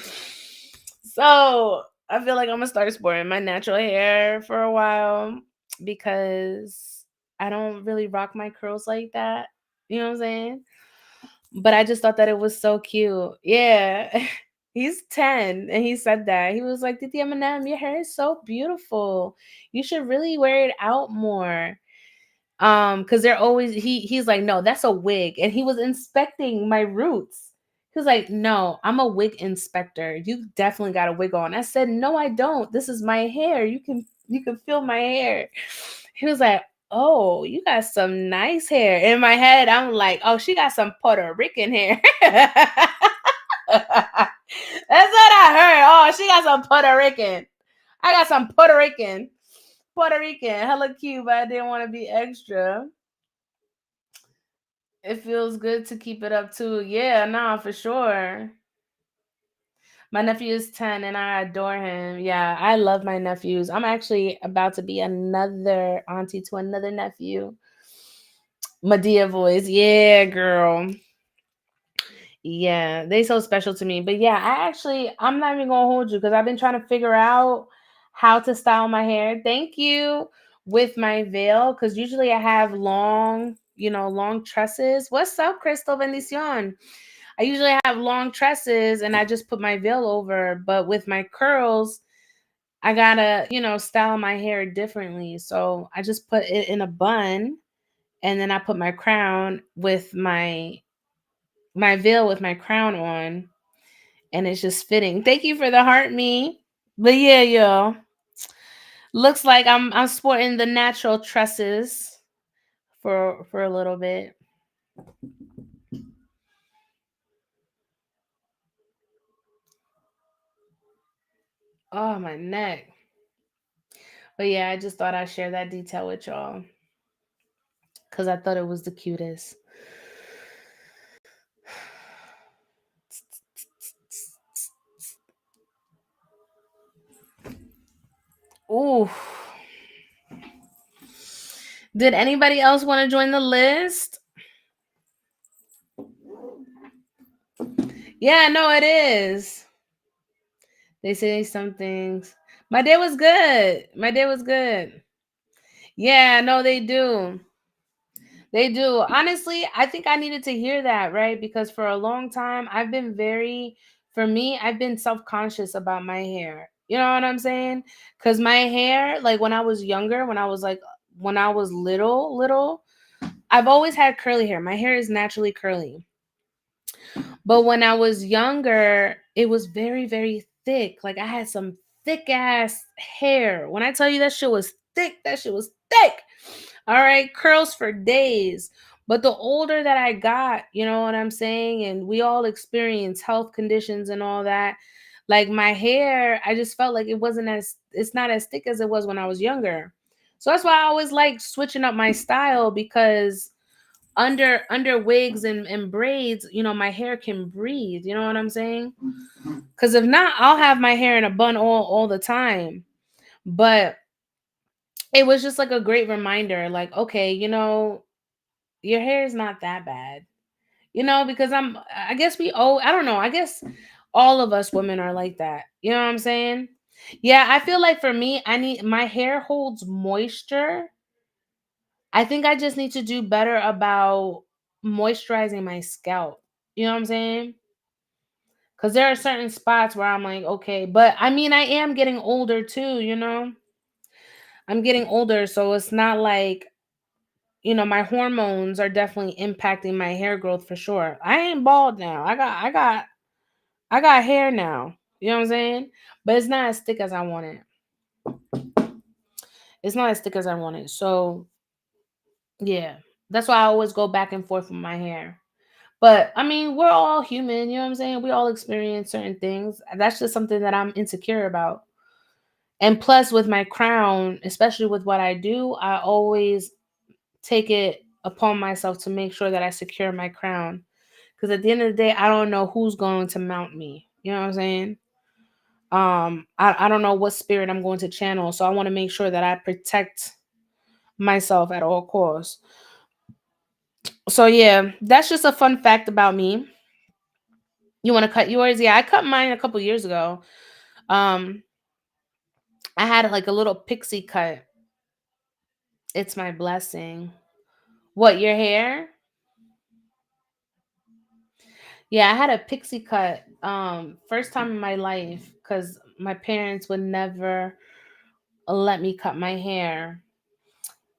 So I feel like I'm gonna start sporting my natural hair for a while because I don't really rock my curls like that. You know what I'm saying? But I just thought that it was so cute. Yeah. He's 10 and he said that. He was like, Titi Eminem, your hair is so beautiful. You should really wear it out more. Because they're always he's like, no, that's a wig. And he was inspecting my roots. He was like, no, I'm a wig inspector. You definitely got a wig on. I said, no, I don't. This is my hair. You can feel my hair. He was like, oh, you got some nice hair. In my head, I'm like, oh, she got some Puerto Rican hair. That's what I heard. Oh, she got some Puerto Rican. I got some Puerto Rican. Puerto Rican. Hella cute, but I didn't want to be extra. It feels good to keep it up too. Yeah, nah, for sure. My nephew is 10 and I adore him. Yeah, I love my nephews. I'm actually about to be another auntie to another nephew. Medea voice. Yeah, girl. Yeah, they so special to me. But yeah, I'm not even gonna hold you because I've been trying to figure out how to style my hair. Thank you with my veil because usually I have long tresses. What's up, Crystal Bendición? I usually have long tresses and I just put my veil over, but with my curls, I gotta, style my hair differently. So I just put it in a bun and then I put my crown with my veil with my crown on and it's just fitting. Thank you for the heart me. But yeah, yo. Looks like I'm sporting the natural tresses for a little bit. Oh, my neck. But yeah, I just thought I'd share that detail with y'all because I thought it was the cutest. Ooh. Did anybody else want to join the list? Yeah, no, it is. They say some things. My day was good. My day was good. Yeah, no, they do. They do. Honestly, I think I needed to hear that, right? Because for a long time, for me, I've been self conscious about my hair. You know what I'm saying? Because my hair, like when I was younger, when I was little, I've always had curly hair. My hair is naturally curly. But when I was younger, it was very, very thick. Like I had some thick ass hair. When I tell you that shit was thick, that shit was thick. All right, curls for days. But the older that I got, you know what I'm saying? And we all experience health conditions and all that. Like my hair, I just felt like it's not as thick as it was when I was younger. So that's why I always like switching up my style because under wigs and braids, my hair can breathe. You know what I'm saying? Because if not, I'll have my hair in a bun all the time. But it was just like a great reminder, like, okay, your hair is not that bad. Because I guess I don't know, I guess all of us women are like that. You know what I'm saying? Yeah, I feel like for me, my hair holds moisture. I think I just need to do better about moisturizing my scalp. You know what I'm saying? Because there are certain spots where I'm like, okay, but I mean, I am getting older too. I'm getting older, so it's not like, my hormones are definitely impacting my hair growth for sure. I ain't bald now. I got hair now. You know what I'm saying? But it's not as thick as I want it. It's not as thick as I want it. So yeah. That's why I always go back and forth with my hair. But I mean, we're all human, you know what I'm saying? We all experience certain things. That's just something that I'm insecure about. And plus, with my crown, especially with what I do, I always take it upon myself to make sure that I secure my crown. Because at the end of the day, I don't know who's going to mount me. You know what I'm saying? I don't know what spirit I'm going to channel. So I want to make sure that I protect myself at all costs. So yeah, that's just a fun fact about me. You want to cut yours? Yeah, I cut mine a couple years ago. Um, I had like a little pixie cut. It's my blessing. What, your hair? Yeah, I had a pixie cut first time in my life cuz my parents would never let me cut my hair.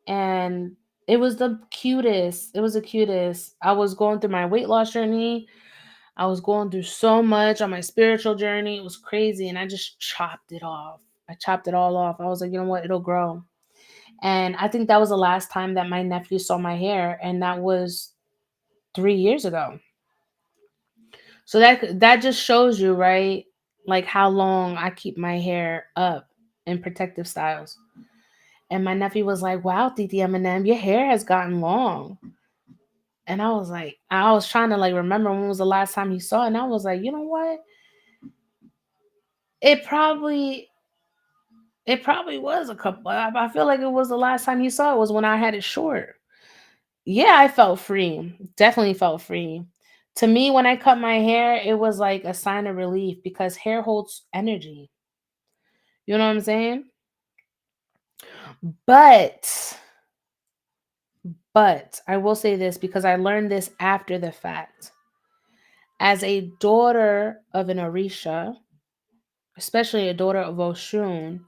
And it was the cutest. It was the cutest. I was going through my weight loss journey. I was going through so much on my spiritual journey. It was crazy and I just chopped it off. I chopped it all off. I was like, you know what? It'll grow. And I think that was the last time that my nephew saw my hair, and that was 3 years ago. So that just shows you, right? Like how long I keep my hair up in protective styles. And my nephew was like, "Wow, Titi Eminem, your hair has gotten long." And I was trying to like remember when was the last time he saw it, and I was like, you know what? It probably it probably was a couple. I feel like it was the last time he saw it was when I had it short. Yeah, I felt free. Definitely felt free. To me, when I cut my hair, it was like a sign of relief because hair holds energy. You know what I'm saying? But, but I will say this because I learned this after the fact. As a daughter of an Orisha, especially a daughter of Oshun,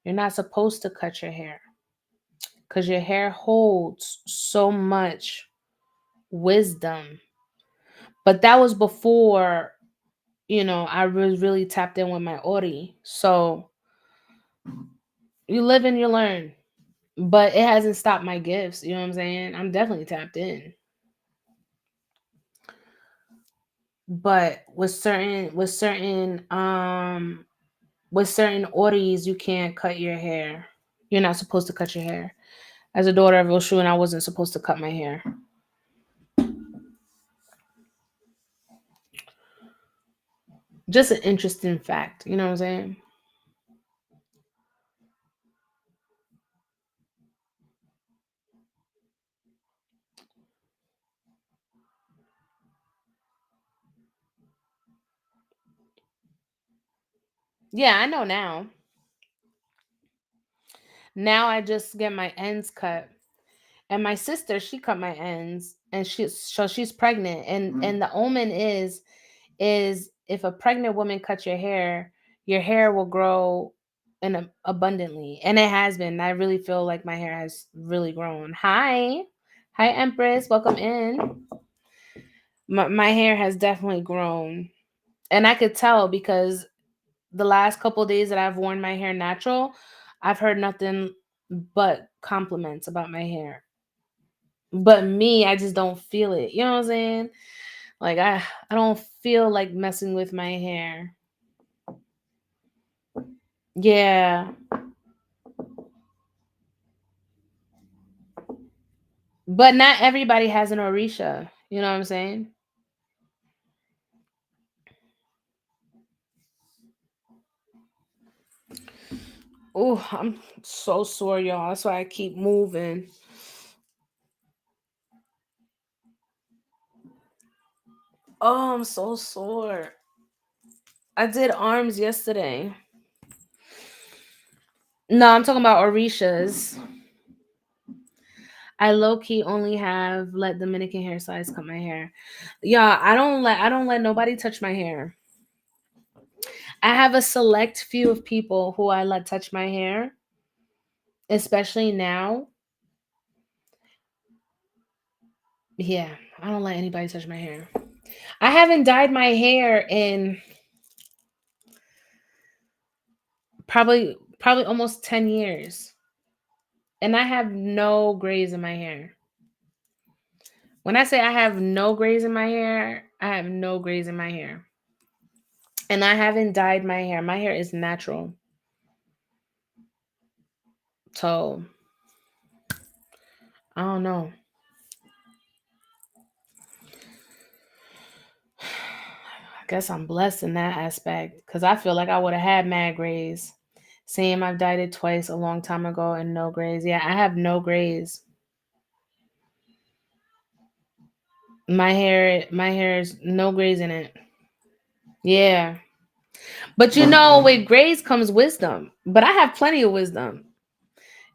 you're not supposed to cut your hair because your hair holds so much wisdom. But that was before I was really tapped in with my Ori. So you live and you learn. But it hasn't stopped my gifts. You know what I'm saying? I'm definitely tapped in. But with certain Oris, you can't cut your hair. You're not supposed to cut your hair. As a daughter of Oshun, I wasn't supposed to cut my hair. Just an interesting fact. You know what I'm saying? Yeah, I know now. Now I just get my ends cut. And my sister, she cut my ends, and she's pregnant. And the omen is if a pregnant woman cuts your hair will grow abundantly, and it has been. I really feel like my hair has really grown. Hi, Empress, welcome in. My hair has definitely grown, and I could tell because the last couple days that I've worn my hair natural, I've heard nothing but compliments about my hair. But me, I just don't feel it. You know what I'm saying? Like I don't feel like messing with my hair. Yeah. But not everybody has an Orisha. You know what I'm saying? Oh, I'm so sore, y'all. That's why I keep moving. Oh, I'm so sore. I did arms yesterday. No, I'm talking about Orishas. I low key only have let Dominican hair size cut my hair. Yeah, I don't let nobody touch my hair. I have a select few of people who I let touch my hair, especially now. Yeah, I don't let anybody touch my hair. I haven't dyed my hair in probably almost 10 years. And I have no grays in my hair. When I say I have no grays in my hair, I have no grays in my hair. And I haven't dyed my hair. My hair is natural. So, I don't know. I guess I'm blessed in that aspect because I feel like I would have had mad grays. Same, I've dyed it twice a long time ago and no grays. Yeah, I have no grays. My hair is no grays in it. Yeah. But with grays comes wisdom. But I have plenty of wisdom.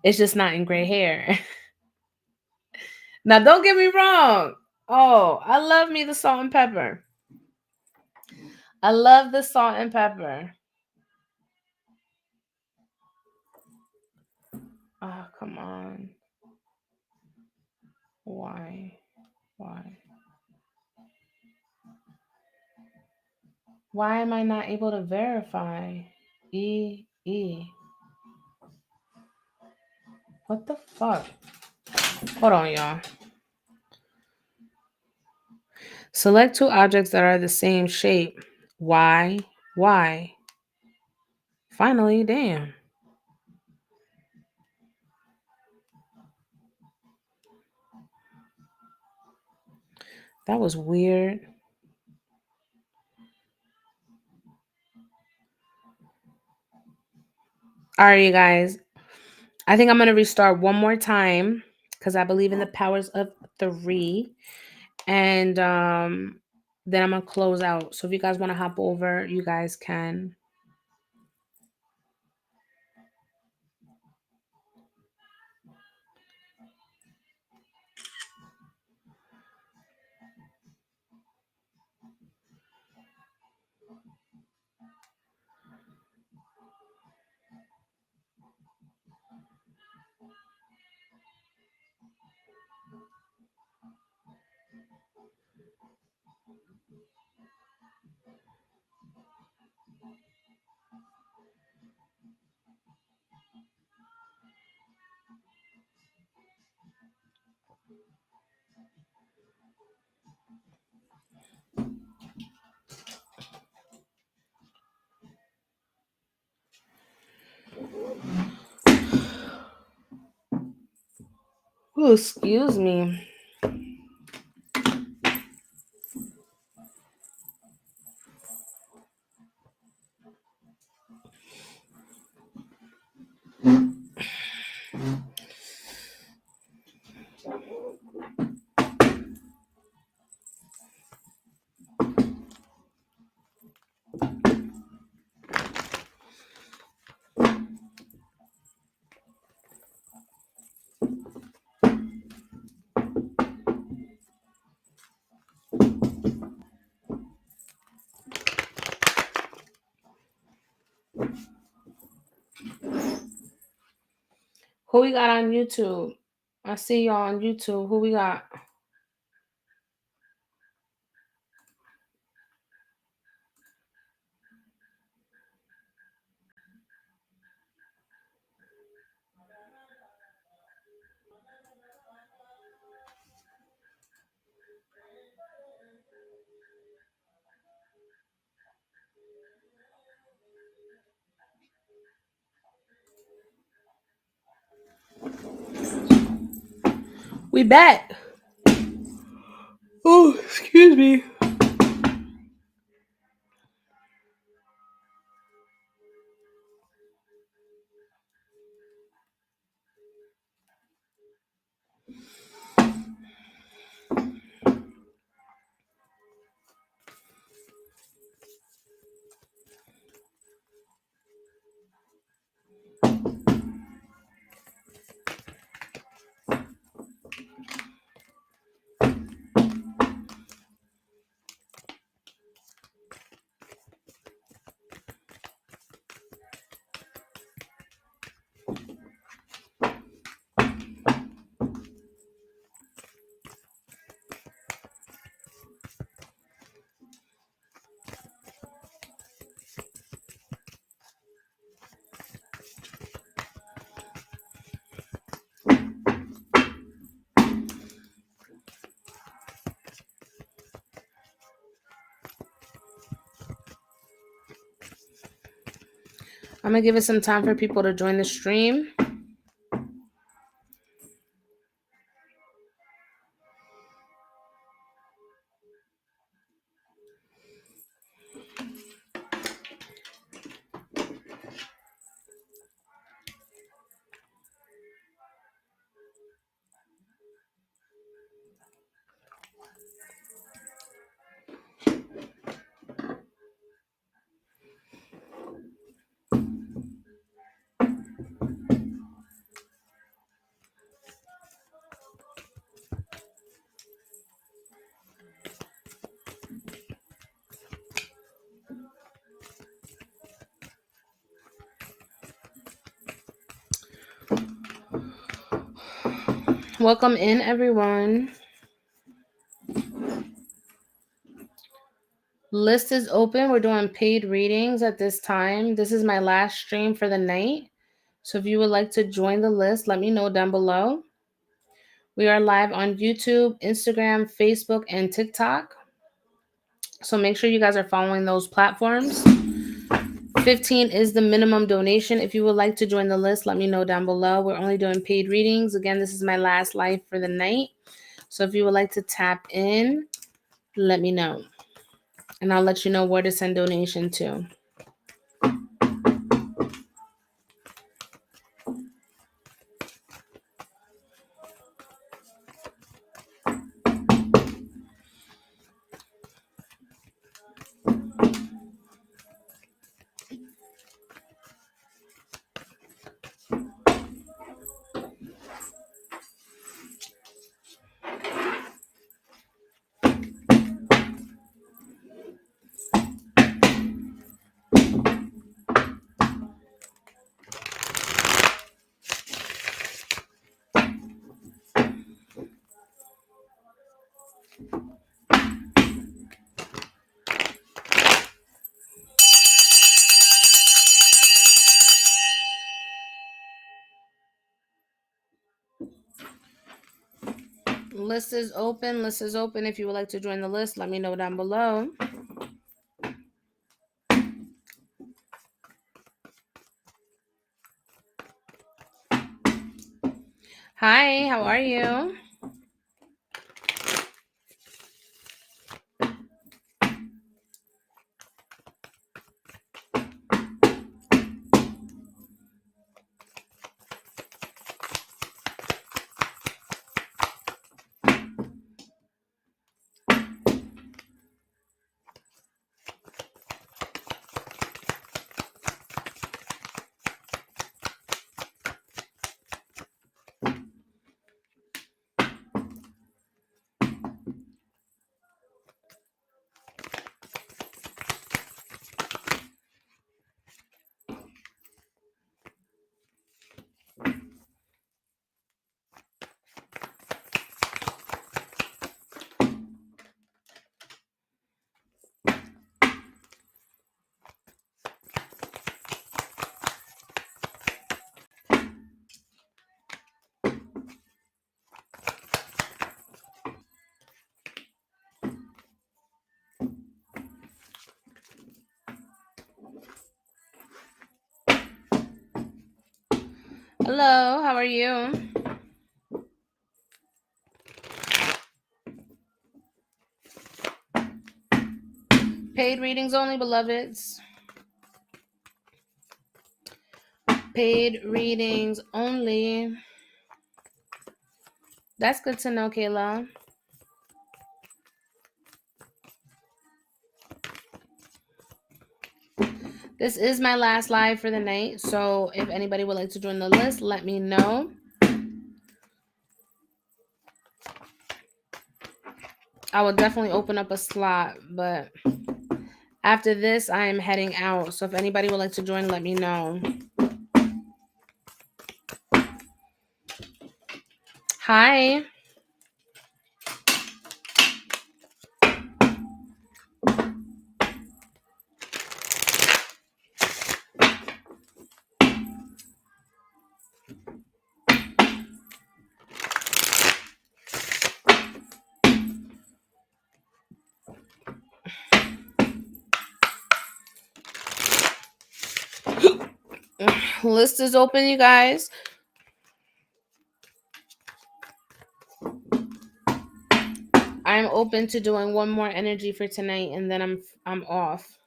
It's just not in gray hair. Now don't get me wrong. Oh, I love me the salt and pepper. I love the salt and pepper. Oh, come on. Why? Why? Why am I not able to verify? E. What the fuck? Hold on, y'all. Select two objects that are the same shape. Why? Why? Finally, damn. That was weird. All right, you guys. I think I'm going to restart one more time because I believe in the powers of three. And then I'm going to close out. So if you guys want to hop over, you guys can. Ooh, excuse me. Who we got on YouTube? I see y'all on YouTube. Who we got? We back. Oh, excuse me. I'm gonna give it some time for people to join the stream. Welcome in, everyone. List is open. We're doing paid readings at this time. This is my last stream for the night. So if you would like to join the list, let me know down below. We are live on YouTube, Instagram, Facebook, and TikTok. So make sure you guys are following those platforms. 15 is the minimum donation. If you would like to join the list, let me know down below. We're only doing paid readings. Again, this is my last live for the night. So if you would like to tap in, let me know. And I'll let you know where to send donation to. List is open. List is open. If you would like to join the list, let me know down below. Hi, how are you? Hello, how are you? Paid readings only, beloveds. Paid readings only. That's good to know, Kayla. This is my last live for the night, so if anybody would like to join the list, let me know. I will definitely open up a slot, but after this, I am heading out. So if anybody would like to join, let me know. Hi. List is open, you guys. I'm open to doing one more energy for tonight, and then I'm off.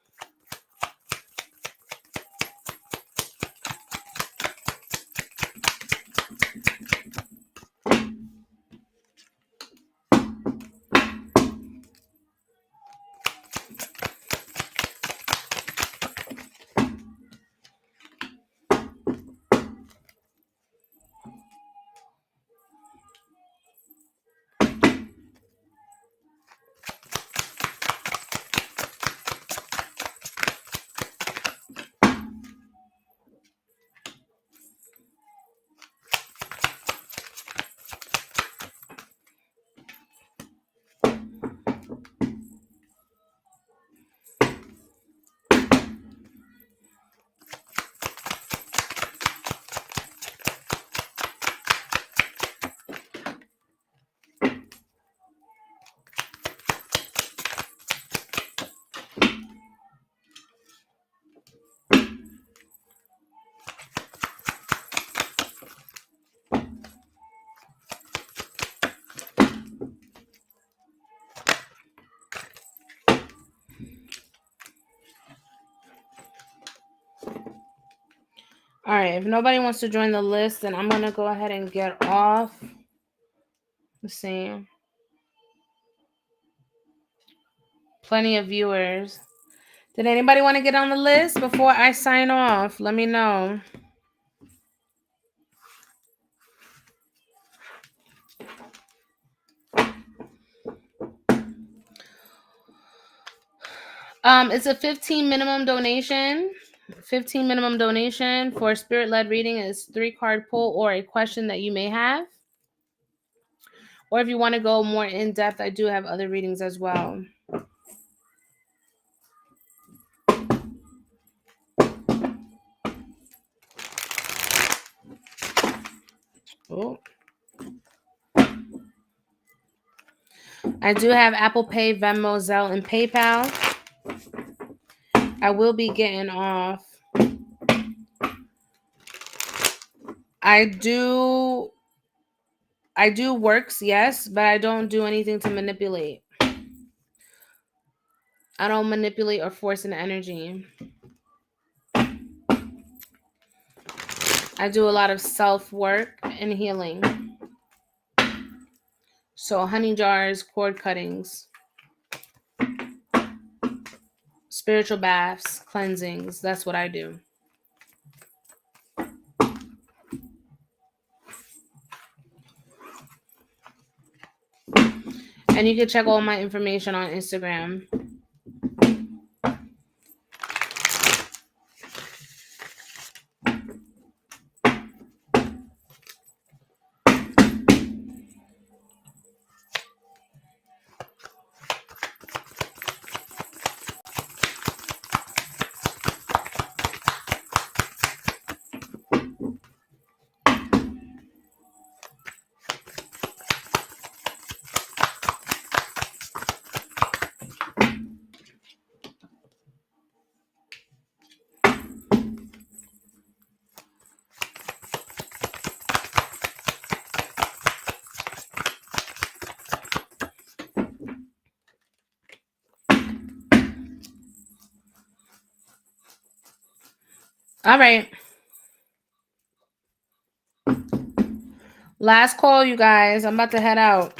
All right, if nobody wants to join the list, then I'm going to go ahead and get off. Let's see. Plenty of viewers. Did anybody want to get on the list before I sign off? Let me know. It's a 15 minimum donation. 15 minimum donation for spirit-led reading is 3-card pull or a question that you may have. Or if you want to go more in depth, I do have other readings as well. Oh. I do have Apple Pay, Venmo, Zelle, and PayPal. I will be getting off. I do I do works, yes, but I don't do anything to manipulate. I don't manipulate or force an energy. I do a lot of self work and healing. So, honey jars, cord cuttings, spiritual baths, cleansings. That's what I do. And you can check all my information on Instagram. All right. Last call, you guys. I'm about to head out.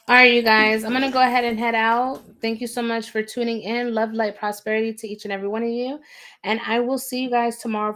All right, you guys. I'm going to go ahead and head out. Thank you so much for tuning in. Love, light, prosperity to each and every one of you. And I will see you guys tomorrow